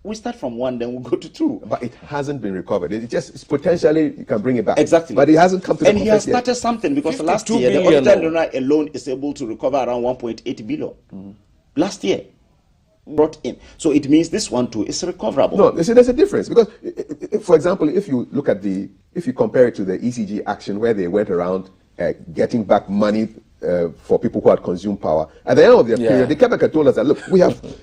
Speaker 2: we start from 1, then we go to 2.
Speaker 1: But it hasn't been recovered. It's potentially you can bring it back.
Speaker 2: Exactly.
Speaker 1: But it hasn't come to the
Speaker 2: And he has started
Speaker 1: yet.
Speaker 2: Something because last year the Auditor General alone is able to recover around 1.8 billion. Last year brought in. So it means this one too is recoverable.
Speaker 1: No, you see, there's a difference because, for example, if you look at if you compare it to the ECG action where they went around getting back money for people who had consumed power. At the end of their period, the Quebec told us that, look,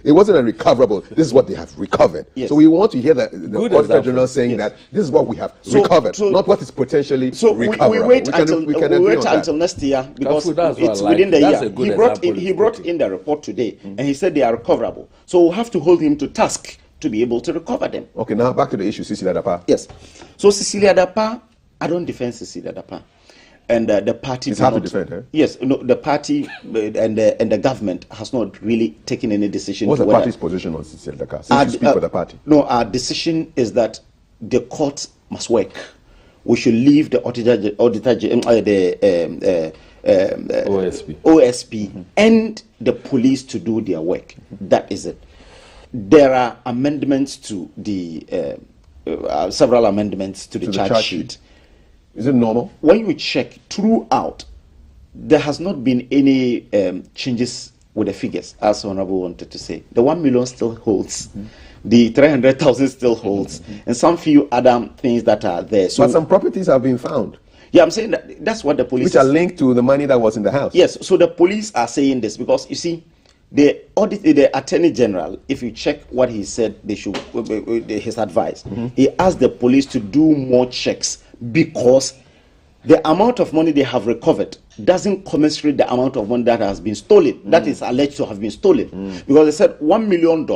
Speaker 1: it wasn't a recoverable, this is what they have recovered.
Speaker 2: Yes.
Speaker 1: So we want to hear the Auditor General saying that this is what we have recovered, not what is potentially recoverable.
Speaker 2: We wait until next year because it's within the year. He brought in the report today and he said they are recoverable. So we'll have to hold him to task to be able to recover them.
Speaker 1: Okay, now back to the issue, Cecilia Dapa.
Speaker 2: Yes. So Cecilia Dapa, I don't defend Cecilia Dapa. And the party...
Speaker 1: It's hard to defend, eh?
Speaker 2: Yes, no, the party and the government has not really taken any decision.
Speaker 1: What's the party's position on Cecilia Dapa? Since you speak for the party.
Speaker 2: No, our decision is that the court must work. we should leave the OSP and the police to do their work. That is it. There are amendments to the several amendments to the charge sheet.
Speaker 1: Is it normal?
Speaker 2: When you check throughout, there has not been any changes with the figures, as Honorable wanted to say. The 1 million still holds. The 300,000 still holds, and some few other things that are there. So,
Speaker 1: but some properties have been found.
Speaker 2: Yeah, I'm saying that's what the police...
Speaker 1: Which are linked to the money that was in the house.
Speaker 2: Yes, so the police are saying this because, you see, the Attorney General, if you check what he said, they should, his advice, he asked the police to do more checks because the amount of money they have recovered doesn't commensurate the amount of money that has been stolen, that is alleged to have been stolen. Because they said $1 million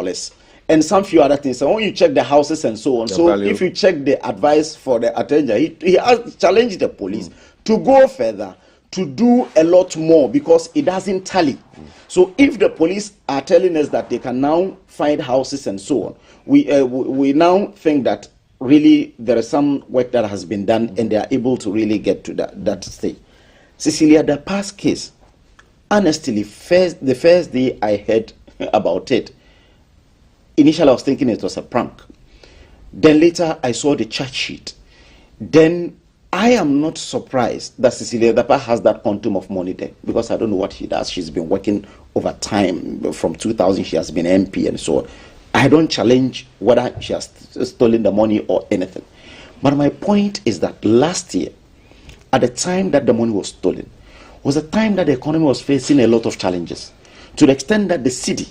Speaker 2: and some few other things. So when you check the houses and so on, so value. If you check the advice for the attorney, he has challenged the police to go further, to do a lot more because it doesn't tally. So if the police are telling us that they can now find houses and so on, we now think that really there is some work that has been done and they are able to really get to that stage. Cecilia, the past case, honestly, the first day I heard about it, initially I was thinking it was a prank. Then later I saw the charge sheet. Then I am not surprised that Cecilia Dapaah has that quantum of money there because I don't know what she does. She's been working over time. From 2000 she has been MP and so on. I don't challenge whether she has stolen the money or anything. But my point is that last year, at the time that the money was stolen, was a time that the economy was facing a lot of challenges. To the extent that the cedi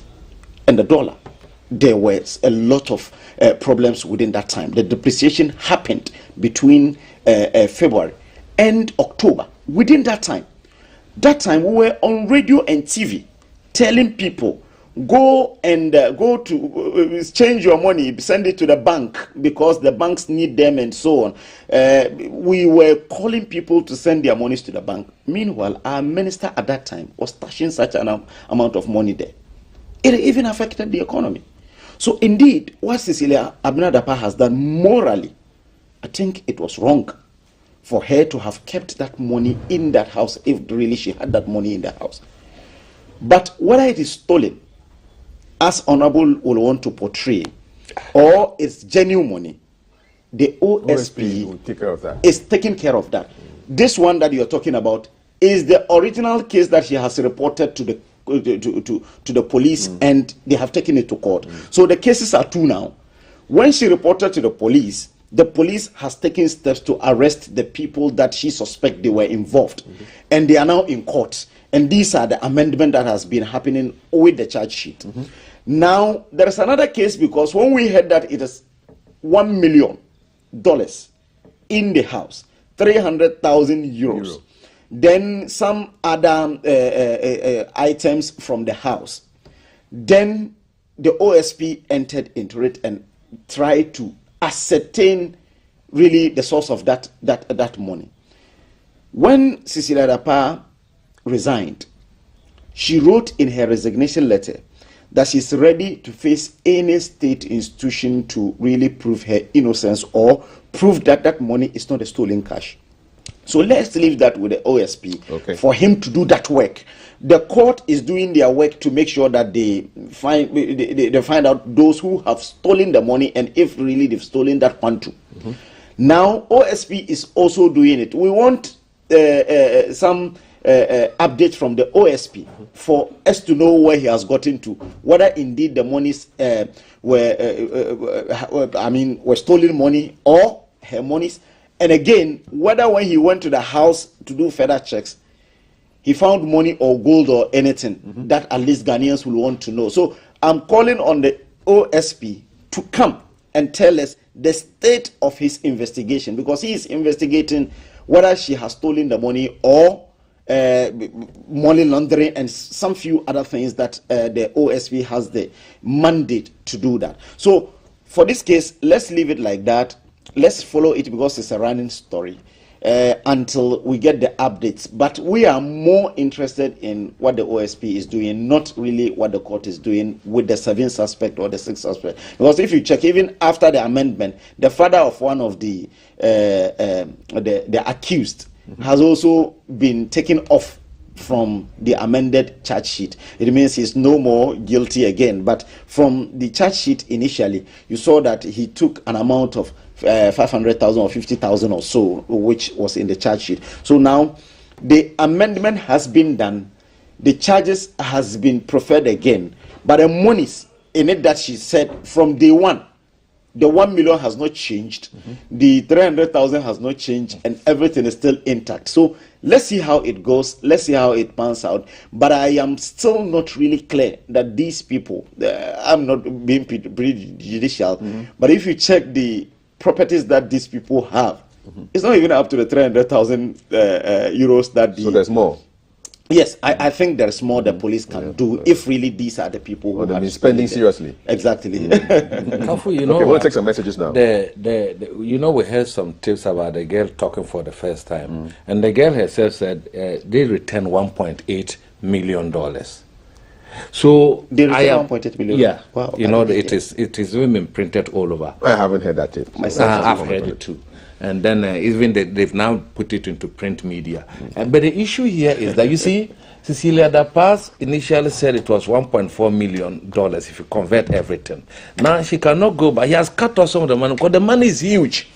Speaker 2: and the dollar, there was a lot of problems within that time. The depreciation happened between February and October. Within that time we were on radio and TV telling people, go to exchange your money, send it to the bank because the banks need them and so on. We were calling people to send their monies to the bank. Meanwhile, our minister at that time was stashing such an amount of money there. It even affected the economy. So indeed, what Cecilia Abena Dapaah has done morally, I think it was wrong for her to have kept that money in that house if really she had that money in the house. But whether it is stolen, as Honorable will want to portray, or it's genuine money, the OSP
Speaker 1: will take care of that.
Speaker 2: Is taking care of that. This one that you're talking about is the original case that she has reported to the police and they have taken it to court. So the cases are two now. When she reported to the police has taken steps to arrest the people that she suspects they were involved. And they are now in court. And these are the amendment that has been happening with the charge sheet. Now, there is another case because when we heard that it is $1 million in the house, 300,000 euros. Then some other items from the house. Then the OSP entered into it and tried to ascertain really the source of that money. When Cecilia Dapaah resigned, she wrote in her resignation letter that she's ready to face any state institution to really prove her innocence or prove that that money is not a stolen cash. So let's leave that with the OSP for him to do that work. The court is doing their work to make sure that they find out those who have stolen the money and if really they've stolen that quantum. Now OSP is also doing it. We want some update from the OSP for us to know where he has gotten to, whether indeed the monies were stolen money or her monies. And again, whether when he went to the house to do further checks, he found money or gold or anything that at least Ghanaians will want to know. So I'm calling on the OSP to come and tell us the state of his investigation, because he is investigating whether she has stolen the money or money laundering and some few other things that the OSP has the mandate to do that. So for this case, let's leave it like that. Let's follow it because it's a running story. until we get the updates. But we are more interested in what the OSP is doing, not really what the court is doing with the 7th suspect or the 6th suspect. Because if you check, even after the amendment, the father of one of the accused has also been taken off from the amended charge sheet. It means he's no more guilty again. But from the charge sheet initially, you saw that he took an amount of 500,000 or 50,000 or so, which was in the charge sheet. So now the amendment has been done, the charges has been preferred again, but the monies in it that she said from day one, the 1 million has not changed, the 300,000 has not changed, and everything is still intact. So let's see how it goes, let's see how it pans out. But I am still not really clear that these people, I'm not being prejudicial, but if you check the properties that these people have, it's not even up to the 300,000 euros that
Speaker 1: So there's more.
Speaker 2: Yes, I think there's more the police can do if really these are the people who
Speaker 1: They've
Speaker 2: are
Speaker 1: been spending seriously.
Speaker 2: Exactly.
Speaker 3: Kafu, you know,
Speaker 1: Okay, we'll take some messages now.
Speaker 3: you know, we heard some tips about the girl talking for the first time, and the girl herself said they returned $1.8 million. So
Speaker 2: They
Speaker 3: I am
Speaker 2: 1.8 million.
Speaker 3: Yeah,
Speaker 2: Wow,
Speaker 3: you know, it is even been printed all over.
Speaker 1: I haven't heard that tip.
Speaker 3: I've heard it too. And then even they've now put it into print media. But the issue here is that, you see, Cecilia Da Paz initially said it was $1.4 million if you convert everything. Now she cannot go, but he has cut off some of the money because the money is huge.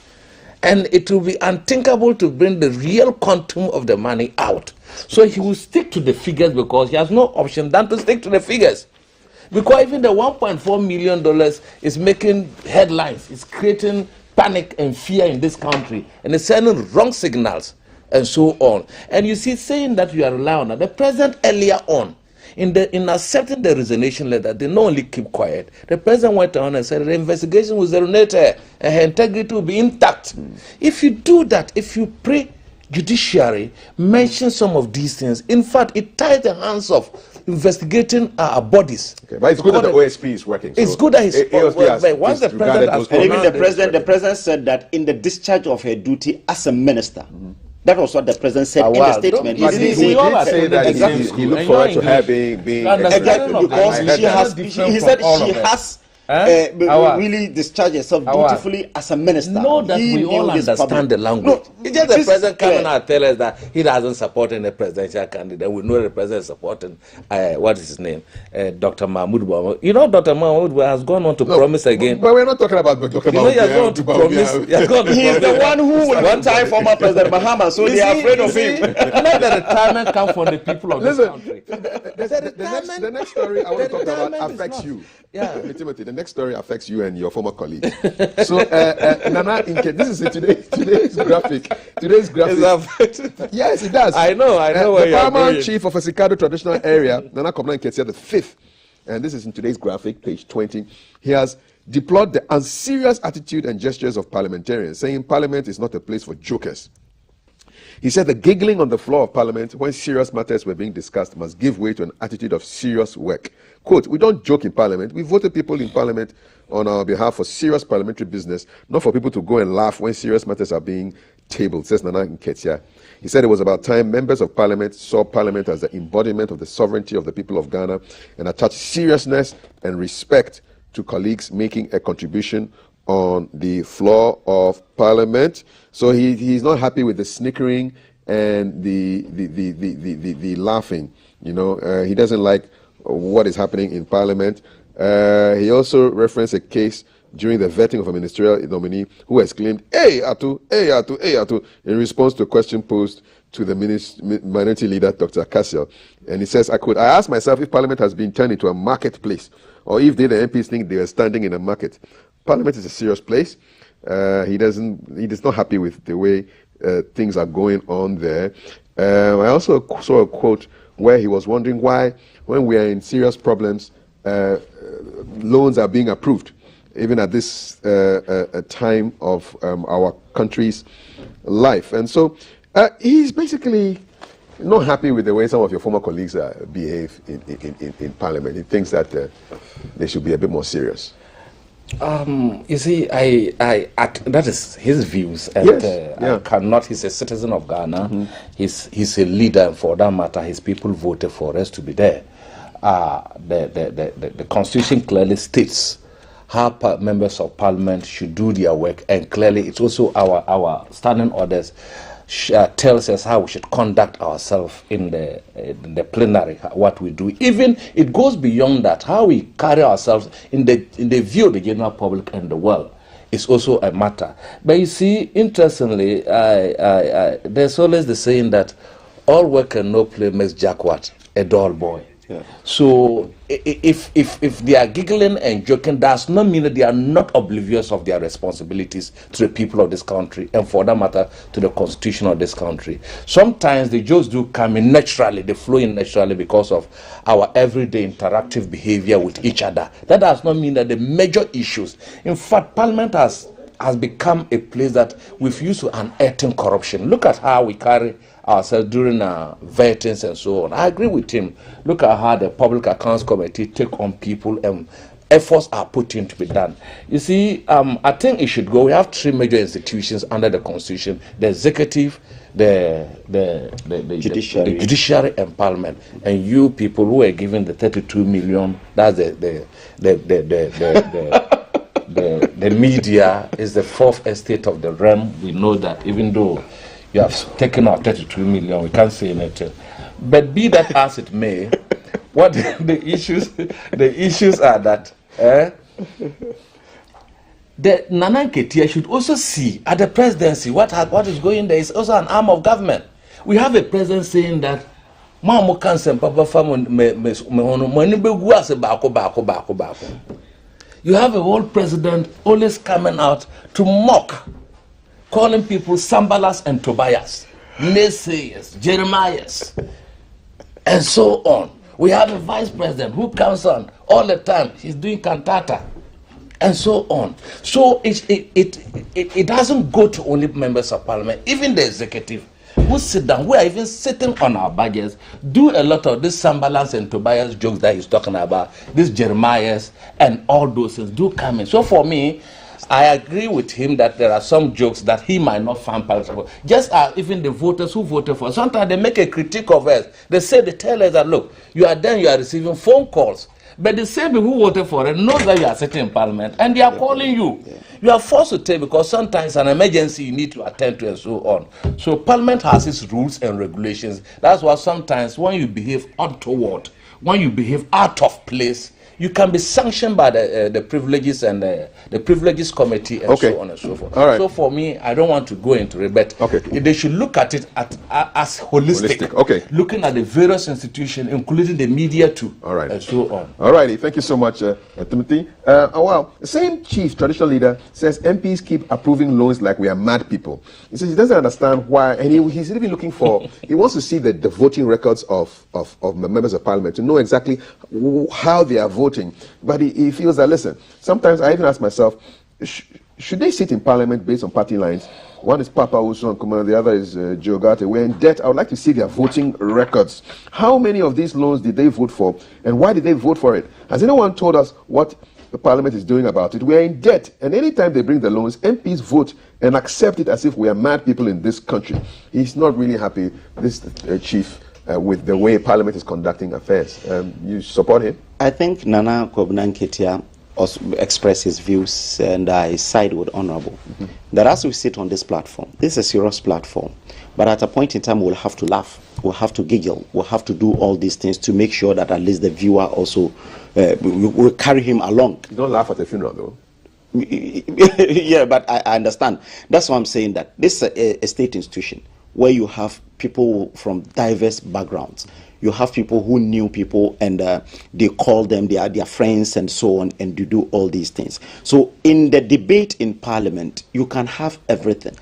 Speaker 3: And it will be unthinkable to bring the real quantum of the money out. So he will stick to the figures because he has no option than to stick to the figures. Because even the $1.4 million is making headlines. It's creating panic and fear in this country. And it's sending wrong signals and so on. And you see, saying that you are relying on that, the president earlier on, in accepting the resignation letter, they not only keep quiet. The president went on and said the investigation will serenade her and her integrity will be intact. If you do that, if you pre-judiciary mention some of these things, in fact, it ties the hands of investigating our bodies.
Speaker 1: Okay, but it's good that the OSP is working.
Speaker 3: It's good that he's once the president has
Speaker 2: And even the president said that in the discharge of her duty as a minister. That was what the president said in the statement.
Speaker 1: But he did say that he looked forward to her being
Speaker 2: exactly, because he said she has really discharged herself dutifully as a minister.
Speaker 3: Know that we all understand the language. No, it's just the president coming out and tell us that he doesn't support any presidential candidate. We know the president is supporting what is his name, Dr. Mahmoud Bouazizi. You know, Dr. Mahmoud Bouazizi has gone on to promise again.
Speaker 1: But we're not talking about Dr.
Speaker 3: He has gone to promise.
Speaker 2: He's the one who will one time former President Mahama, so they are afraid of him.
Speaker 3: Let the retirement come from the people of this country.
Speaker 1: The next story I want to talk about affects you. Yeah, Timothy, the next story affects you and your former colleague. So, Nana Inke, this is today's graphic. Today's graphic. Yes, it does.
Speaker 3: I know
Speaker 1: the paramount chief of a Sikado traditional area, Nana Komna Nketia the fifth, and this is in today's graphic, page 20. He has deplored the unserious attitude and gestures of parliamentarians, saying Parliament is not a place for jokers. He said the giggling on the floor of Parliament when serious matters were being discussed must give way to an attitude of serious work. Quote, we don't joke in Parliament. We voted people in Parliament on our behalf for serious parliamentary business, not for people to go and laugh when serious matters are being tabled, says Nana Nketia. He said it was about time members of Parliament saw Parliament as the embodiment of the sovereignty of the people of Ghana and attached seriousness and respect to colleagues making a contribution on the floor of Parliament. So he's not happy with the snickering and the laughing. You know, he doesn't like what is happening in Parliament. He also referenced a case during the vetting of a ministerial nominee who exclaimed, "Hey Atu, hey Atu, hey Atu," in response to a question posed to the minority leader, Dr. Cassiel. And he says, I asked myself if Parliament has been turned into a marketplace, or if the MPs think they are standing in a market. Parliament is a serious place. He is not happy with the way things are going on there. I also saw a quote where he was wondering why, when we are in serious problems, loans are being approved, even at this time of our country's life. And so he's basically not happy with the way some of your former colleagues behave in Parliament. He thinks that they should be a bit more serious.
Speaker 3: You see, that is his views, and
Speaker 1: Yes, yeah.
Speaker 3: I cannot. He's a citizen of Ghana. He's a leader, and for that matter, his people voted for us to be there. The Constitution clearly states how members of Parliament should do their work, and clearly it's also our standing orders tells us how we should conduct ourselves in the plenary, what we do. Even it goes beyond that, how we carry ourselves in the view of the general public and the world is also a matter. But you see, interestingly, there's always the saying that all work and no play makes Jack what? A dull boy.
Speaker 2: Yeah.
Speaker 3: So if they are giggling and joking, does not mean that they are not oblivious of their responsibilities to the people of this country, and for that matter to the constitution of this country. Sometimes the jokes do come in naturally, they flow in naturally because of our everyday interactive behavior with each other. That does not mean that the major issues, in fact, Parliament has become a place that we've used to unearthing corruption. Look at how we carry ourselves during vetings and so on. I agree with him. Look at how the Public Accounts Committee take on people and efforts are put in to be done. You see, I think it should go. We have three major institutions under the Constitution: the executive, the judiciary and Parliament. And you people who are given the 32 million, that's the media is the fourth estate of the realm. We know that, even though you have taken out 32 million, we can't say anything. But be that as it may, what the issues are that the Nana Nketia should also see at the presidency what is going there is also an arm of government. We have a president saying that you have a whole president always coming out to mock, calling people Sambalas and Tobias, naysayers, Jeremiahs, and so on. We have a vice president who comes on all the time. He's doing cantata, and so on. So it doesn't go to only members of Parliament, even the executive who sit down. We are even sitting on our budgets, do a lot of this Sambalas and Tobias jokes that he's talking about, these Jeremiahs and all those things do come in. So for me, I agree with him that there are some jokes that he might not find palatable. Just as even the voters who voted for us, sometimes they make a critique of us. They tell us that, look, you are receiving phone calls. But the same people who voted for it knows that you are sitting in Parliament and they are calling you. Yeah. You are forced to take, because sometimes an emergency you need to attend to and so on. So Parliament has its rules and regulations. That's why sometimes when you behave untoward, when you behave out of place, you can be sanctioned by the privileges and the privileges committee and so on and so forth.
Speaker 1: All right.
Speaker 3: So for me, I don't want to go into it, but they should look at it as holistic.
Speaker 1: Okay.
Speaker 3: Looking at the various institutions, including the media too.
Speaker 1: All right.
Speaker 3: And so on.
Speaker 1: All righty. Thank you so much, Timothy. Well, the same chief traditional leader says MPs keep approving loans like we are mad people. He says he doesn't understand why, and he's even looking for, he wants to see the voting records of members of Parliament to know exactly how they are voting. But he feels that, listen, sometimes I even ask myself, should they sit in Parliament based on party lines? One is Papa Uson Kumar, the other is Joe Garte. We're in debt. I would like to see their voting records. How many of these loans did they vote for, and why did they vote for it? Has anyone told us what the Parliament is doing about it? We are in debt, and anytime they bring the loans, MPs vote and accept it as if we are mad people in this country. He's not really happy, this chief, with the way Parliament is conducting affairs. You support him?
Speaker 2: I think Nana Kwabena Nketia also expressed his views, and I side with Honorable. That as we sit on this platform, this is a serious platform, but at a point in time we'll have to laugh, we'll have to giggle, we'll have to do all these things to make sure that at least the viewer also will carry him along.
Speaker 1: Don't laugh at a funeral though.
Speaker 2: Yeah, but I understand. That's why I'm saying that this is a state institution where you have people from diverse backgrounds. You have people who knew people and they call them, they are their friends and so on, and you do all these things. So in the debate in Parliament, you can have everything.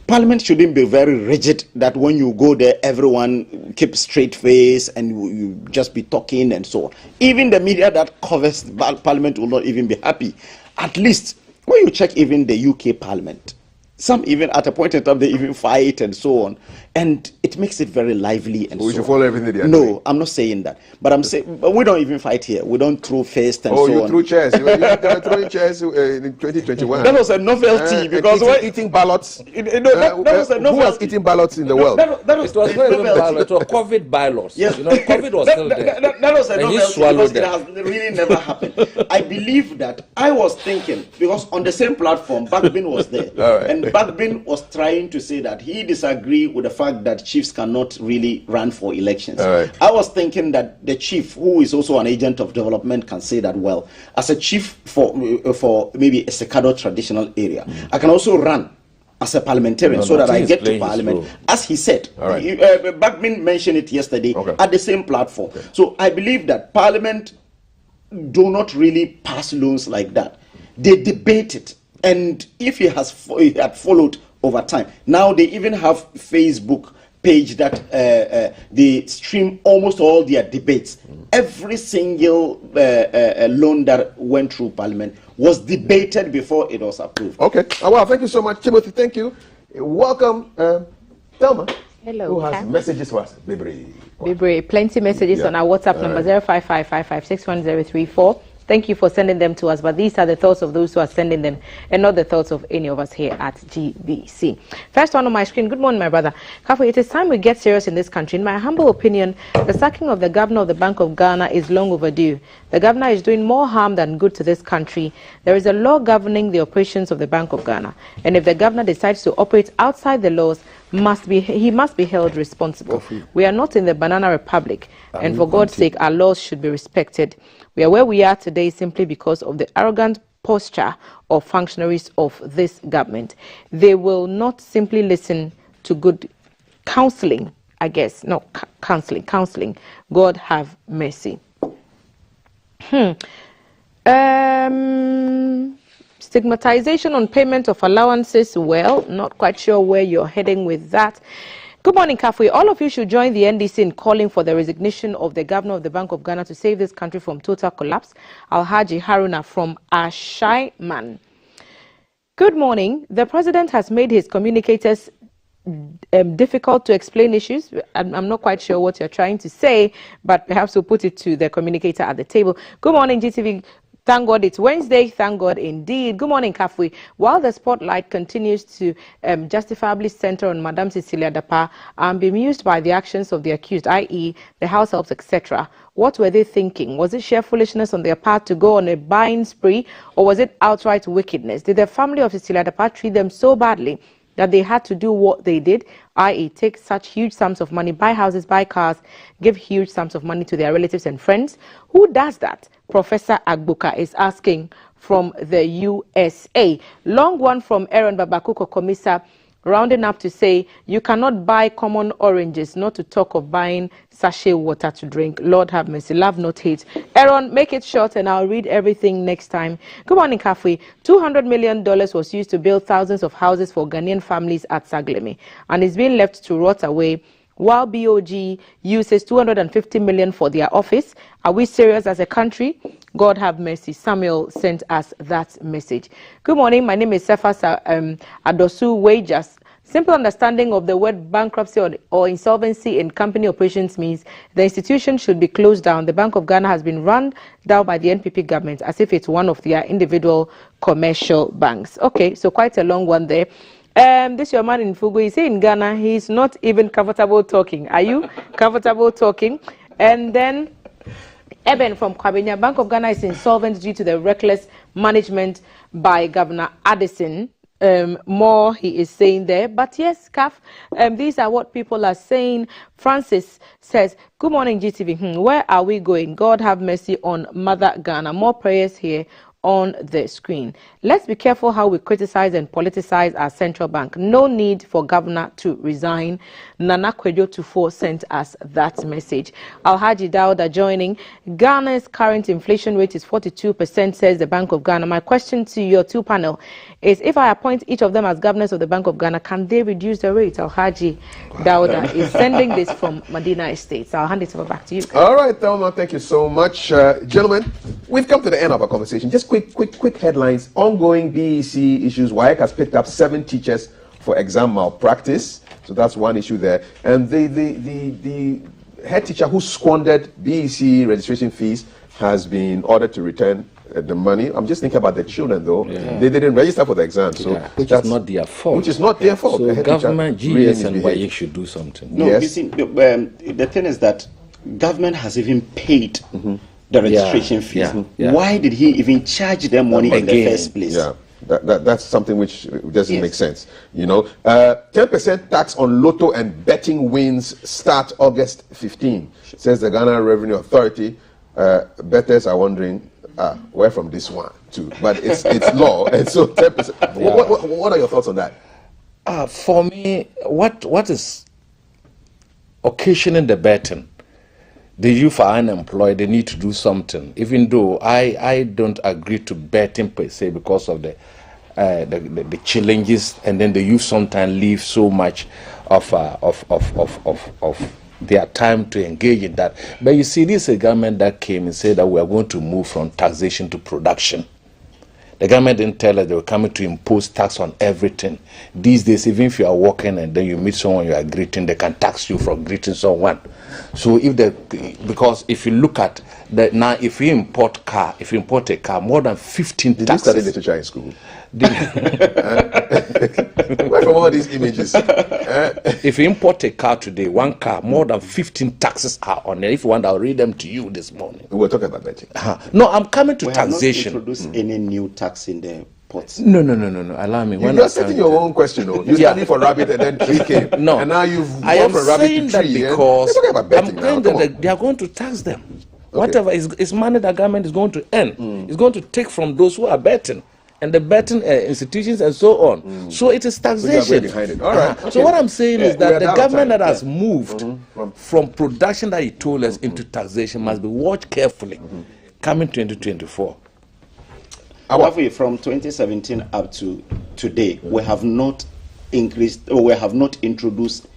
Speaker 2: Parliament shouldn't be very rigid that when you go there, everyone keeps straight face and you just be talking and so on. Even the media that covers Parliament will not even be happy. At least when you check even the UK Parliament, Some even at a point in time they even fight and so on, and it makes it very lively. And
Speaker 1: We
Speaker 2: so
Speaker 1: should follow everything they are
Speaker 2: No,
Speaker 1: doing.
Speaker 2: I'm not saying that, but I'm saying but we don't even fight here. We don't throw fists and
Speaker 1: Oh,
Speaker 2: so
Speaker 1: you
Speaker 2: on.
Speaker 1: threw chairs. You were throwing chairs in 2021.
Speaker 2: That was a novelty because
Speaker 1: eating ballots.
Speaker 2: that was a
Speaker 1: Who
Speaker 2: novelty.
Speaker 1: has eaten ballots in the world?
Speaker 3: It was not even bylaws, it was COVID bylaws.
Speaker 2: Yes.
Speaker 3: You know, COVID was still there.
Speaker 2: That was a
Speaker 3: And he
Speaker 2: novelty
Speaker 3: swallowed
Speaker 2: because it
Speaker 3: them.
Speaker 2: has really never happened. I believe that I was thinking, because on the same platform, Bagbin was there.
Speaker 1: All right.
Speaker 2: And Bagbin was trying to say that he disagreed with the fact that chiefs cannot really run for elections.
Speaker 1: All right.
Speaker 2: I was thinking that the chief, who is also an agent of development, can say that, well, as a chief for maybe a Sekado traditional area, I can also run as a parliamentarian so that I get to parliament, as he said.
Speaker 1: All right.
Speaker 2: Bagbin mentioned it yesterday
Speaker 1: Okay.
Speaker 2: at the same platform. So I believe that parliament do not really pass laws like that. They debate it, and if it had followed over time, now they even have Facebook page that they stream almost all their debates. Every single loan that went through parliament was debated before it was approved.
Speaker 1: Okay. Well, thank you so much, Timothy. Thank you. Welcome, Thelma.
Speaker 5: Hello.
Speaker 1: Who has
Speaker 5: Kat.
Speaker 1: messages for us? Bibri.
Speaker 5: Bibri, plenty messages on our WhatsApp number 0555561034. Thank you for sending them to us, but these are the thoughts of those who are sending them and not the thoughts of any of us here at GBC. First one on my screen. Good morning, my brother. Kafu, it is time we get serious in this country. In my humble opinion, the sacking of the governor of the Bank of Ghana is long overdue. The governor is doing more harm than good to this country. There is a law governing the operations of the Bank of Ghana, and if the governor decides to operate outside the laws, he must be held responsible. We are not in the Banana Republic, and for God's sake, our laws should be respected. We are where we are today simply because of the arrogant posture of functionaries of this government. They will not simply listen to good counseling, I guess. No, counseling. God have mercy. Stigmatization on payment of allowances. Well, not quite sure where you're heading with that. Good morning, Kafui. All of you should join the NDC in calling for the resignation of the governor of the Bank of Ghana to save this country from total collapse. Alhaji Haruna from Ashaiman. Good morning. The president has made his communicators difficult to explain issues. I'm not quite sure what you're trying to say, but perhaps we'll put it to the communicator at the table. Good morning, GTV. Thank God it's Wednesday. Thank God indeed. Good morning, Kafui. While the spotlight continues to justifiably center on Madam Cecilia Dapa and be amused by the actions of the accused, i.e. the house helps, etc., what were they thinking? Was it sheer foolishness on their part to go on a buying spree, or was it outright wickedness? Did the family of Cecilia Dapa treat them so badly that they had to do what they did, i.e. take such huge sums of money, buy houses, buy cars, give huge sums of money to their relatives and friends? Who does that? Professor Agbuka is asking from the USA. Long one from Aaron Babakuko Komisa, rounding up to say, you cannot buy common oranges, not to talk of buying sachet water to drink. Lord have mercy, love not hate. Aaron, make it short and I'll read everything next time. Good morning, Kafui. $200 million was used to build thousands of houses for Ghanaian families at Saglemi, and is being left to rot away while BOG uses $250 million for their office. Are we serious as a country? God have mercy. Samuel sent us that message. Good morning. My name is Cephas Adosu Wages. Simple understanding of the word bankruptcy or insolvency in company operations means the institution should be closed down. The Bank of Ghana has been run down by the NPP government as if it's one of their individual commercial banks. Okay, so quite a long one there. This your man in Fugu. He say in Ghana he's not even comfortable talking. Are you comfortable talking? And then Eben from Kwabenya, Bank of Ghana is insolvent due to the reckless management by Governor Addison. More he is saying there, but yes, Kaf, these are what people are saying. Francis says, good morning, GTV. Where are we going? God have mercy on Mother Ghana. More prayers here on the screen. Let's be careful how we criticize and politicize our central bank. No need for governor to resign. Nana Kwejo Tufo sent us that message. Alhaji Dauda joining. Ghana's current inflation rate is 42%, says the Bank of Ghana. My question to your two panel is, if I appoint each of them as governors of the Bank of Ghana, can they reduce the rate? Alhaji Dauda is sending this from Medina Estates. I'll hand it over back to you.
Speaker 1: All right, Thelma, thank you so much. Gentlemen, we've come to the end of our conversation. Just quick headlines. Ongoing BEC issues. WAEC has picked up 7 teachers for exam malpractice. So that's one issue there. And the head teacher who squandered BEC registration fees has been ordered to return the money. I'm just thinking about the children, though. Yeah. They didn't register for the exam, so
Speaker 3: which is not their fault.
Speaker 1: Which is not their fault.
Speaker 3: So
Speaker 1: the
Speaker 3: government, GS, and WAEC should do something.
Speaker 2: No, yes. You see, the thing is that government has even paid the registration fees. Why did he even charge them money in the first place?
Speaker 1: Yeah. That's something which doesn't make sense. 10% tax on lotto and betting wins start August 15, says the Ghana Revenue Authority. Bettors are wondering where from this one too, but it's law, and so 10%. What are your thoughts on that?
Speaker 3: For me, what is occasioning the betting? The youth are unemployed, they need to do something, even though I don't agree to betting per se because of the challenges, and then the youth sometimes leave so much of their time to engage in that. But you see, this is a government that came and said that we are going to move from taxation to production. The government didn't tell us they were coming to impose tax on everything. These days, even if you are working and then you meet someone you are greeting, they can tax you for greeting someone. So because if you look at now, if you import a car, more than 15
Speaker 1: Did
Speaker 3: taxes.
Speaker 1: you study literature in school? Where from all these images?
Speaker 3: If you import a car today, one car, more than 15 taxes are on it. If you want, I'll read them to you this morning.
Speaker 1: We're talking about betting.
Speaker 3: No, I'm coming to
Speaker 2: we
Speaker 3: taxation.
Speaker 2: Have not introduced any new tax in the ports.
Speaker 3: No. Allow me.
Speaker 1: You're setting your own question, though. You studied for rabbit and then tree came.
Speaker 3: No.
Speaker 1: And now you've
Speaker 3: I am
Speaker 1: gone from rabbit
Speaker 3: saying
Speaker 1: to
Speaker 3: that
Speaker 1: tree.
Speaker 3: because
Speaker 1: You're talking about betting
Speaker 3: I'm saying
Speaker 1: now.
Speaker 3: that they are going to tax them. Okay. Whatever is money the government is going to earn, is going to take from those who are betting. And the betting institutions and so on. So it is taxation.
Speaker 1: So behind it. All right. Okay.
Speaker 3: So what I'm saying is that the government that has moved from production that he told us into taxation must be watched carefully coming 2024.
Speaker 2: However, from 2017 up to today, we have not increased, or we have not introduced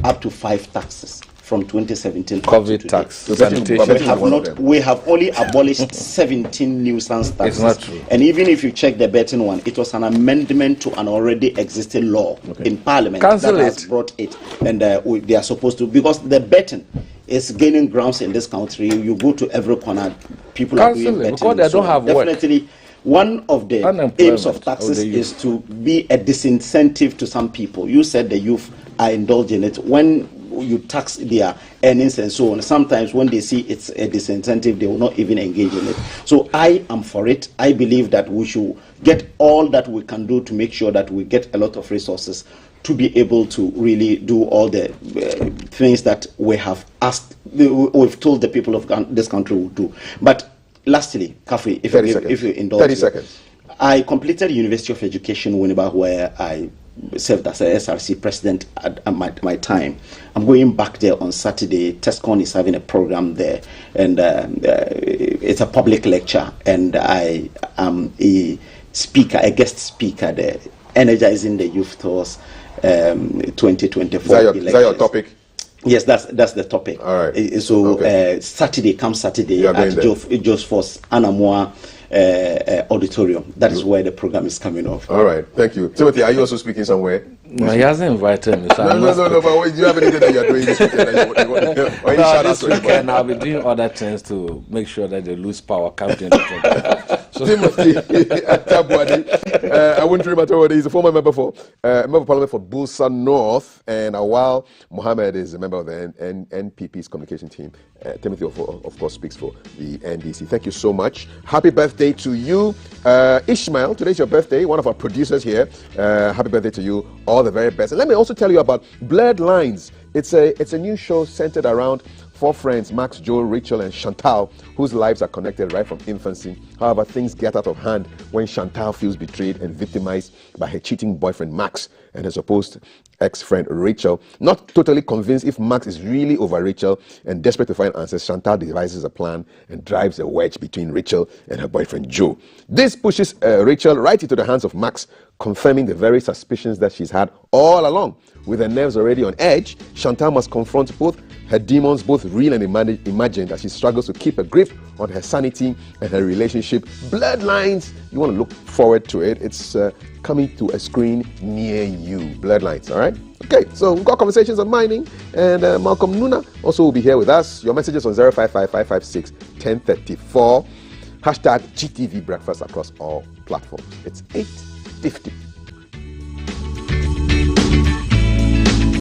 Speaker 2: up to 5 taxes. From 2017
Speaker 3: COVID tax,
Speaker 2: sanitation. We have only abolished 17 nuisance taxes.
Speaker 3: It's not true.
Speaker 2: And even if you check the betting one, it was an amendment to an already existing law in Parliament that has brought it. And they are supposed to, because the betting is gaining grounds in this country. You go to every corner, people are doing betting.
Speaker 3: Because they don't have
Speaker 2: definitely
Speaker 3: work.
Speaker 2: One of the aims of taxes is to be a disincentive to some people. You said the youth are indulging it. When you tax their earnings and so on, sometimes when they see it's a disincentive, they will not even engage in it. So I am for it. I believe that we should get all that we can do to make sure that we get a lot of resources to be able to really do all the things that we have asked, we've told the people of this country will do. But lastly, Kafui, if you indulge
Speaker 1: 30 seconds.
Speaker 2: I completed University of Education, Winneba, where I served as a SRC president at my time. I'm going back there on Saturday. TESCON is having a program there, and it's a public lecture, and I am a guest speaker there, energizing the youth towards 2024 elections.
Speaker 1: Is that your topic?
Speaker 2: Yes, that's the topic.
Speaker 1: All right.
Speaker 2: So Saturday at Jos Force Anamoa auditorium. That is where the program is coming off.
Speaker 1: All right, thank you. Timothy, are you also speaking somewhere?
Speaker 3: No, he hasn't invited me. So
Speaker 1: no, but do you have anything that you're doing this weekend?
Speaker 3: This weekend I'll be doing other things to make sure that they lose power counting.
Speaker 1: Timothy Atabwadi, I wouldn't dream at all. He's a former member of Parliament for Bulsa North, and Awal Mohammed is a member of the NPP's communication team. Timothy, of course, speaks for the NDC. Thank you so much. Happy birthday to you, Ishmael. Today's your birthday. One of our producers here. Happy birthday to you. All the very best. And let me also tell you about Blurred Lines. It's a new show centered around 4 friends, Max, Joe, Rachel, and Chantal, whose lives are connected right from infancy. However, things get out of hand when Chantal feels betrayed and victimized by her cheating boyfriend, Max, and her supposed ex-friend, Rachel. Not totally convinced if Max is really over Rachel and desperate to find answers, Chantal devises a plan and drives a wedge between Rachel and her boyfriend, Joe. This pushes Rachel right into the hands of Max, confirming the very suspicions that she's had all along. With her nerves already on edge, Chantal must confront both her demons, both real and imagined, as she struggles to keep a grip on her sanity and her relationship. Bloodlines, you want to look forward to it. It's coming to a screen near you. Bloodlines, all right? Okay, so we've got conversations on mining, and Malcolm Nuna also will be here with us. Your messages on 055-556-1034. Hashtag GTV Breakfast across all platforms. It's 8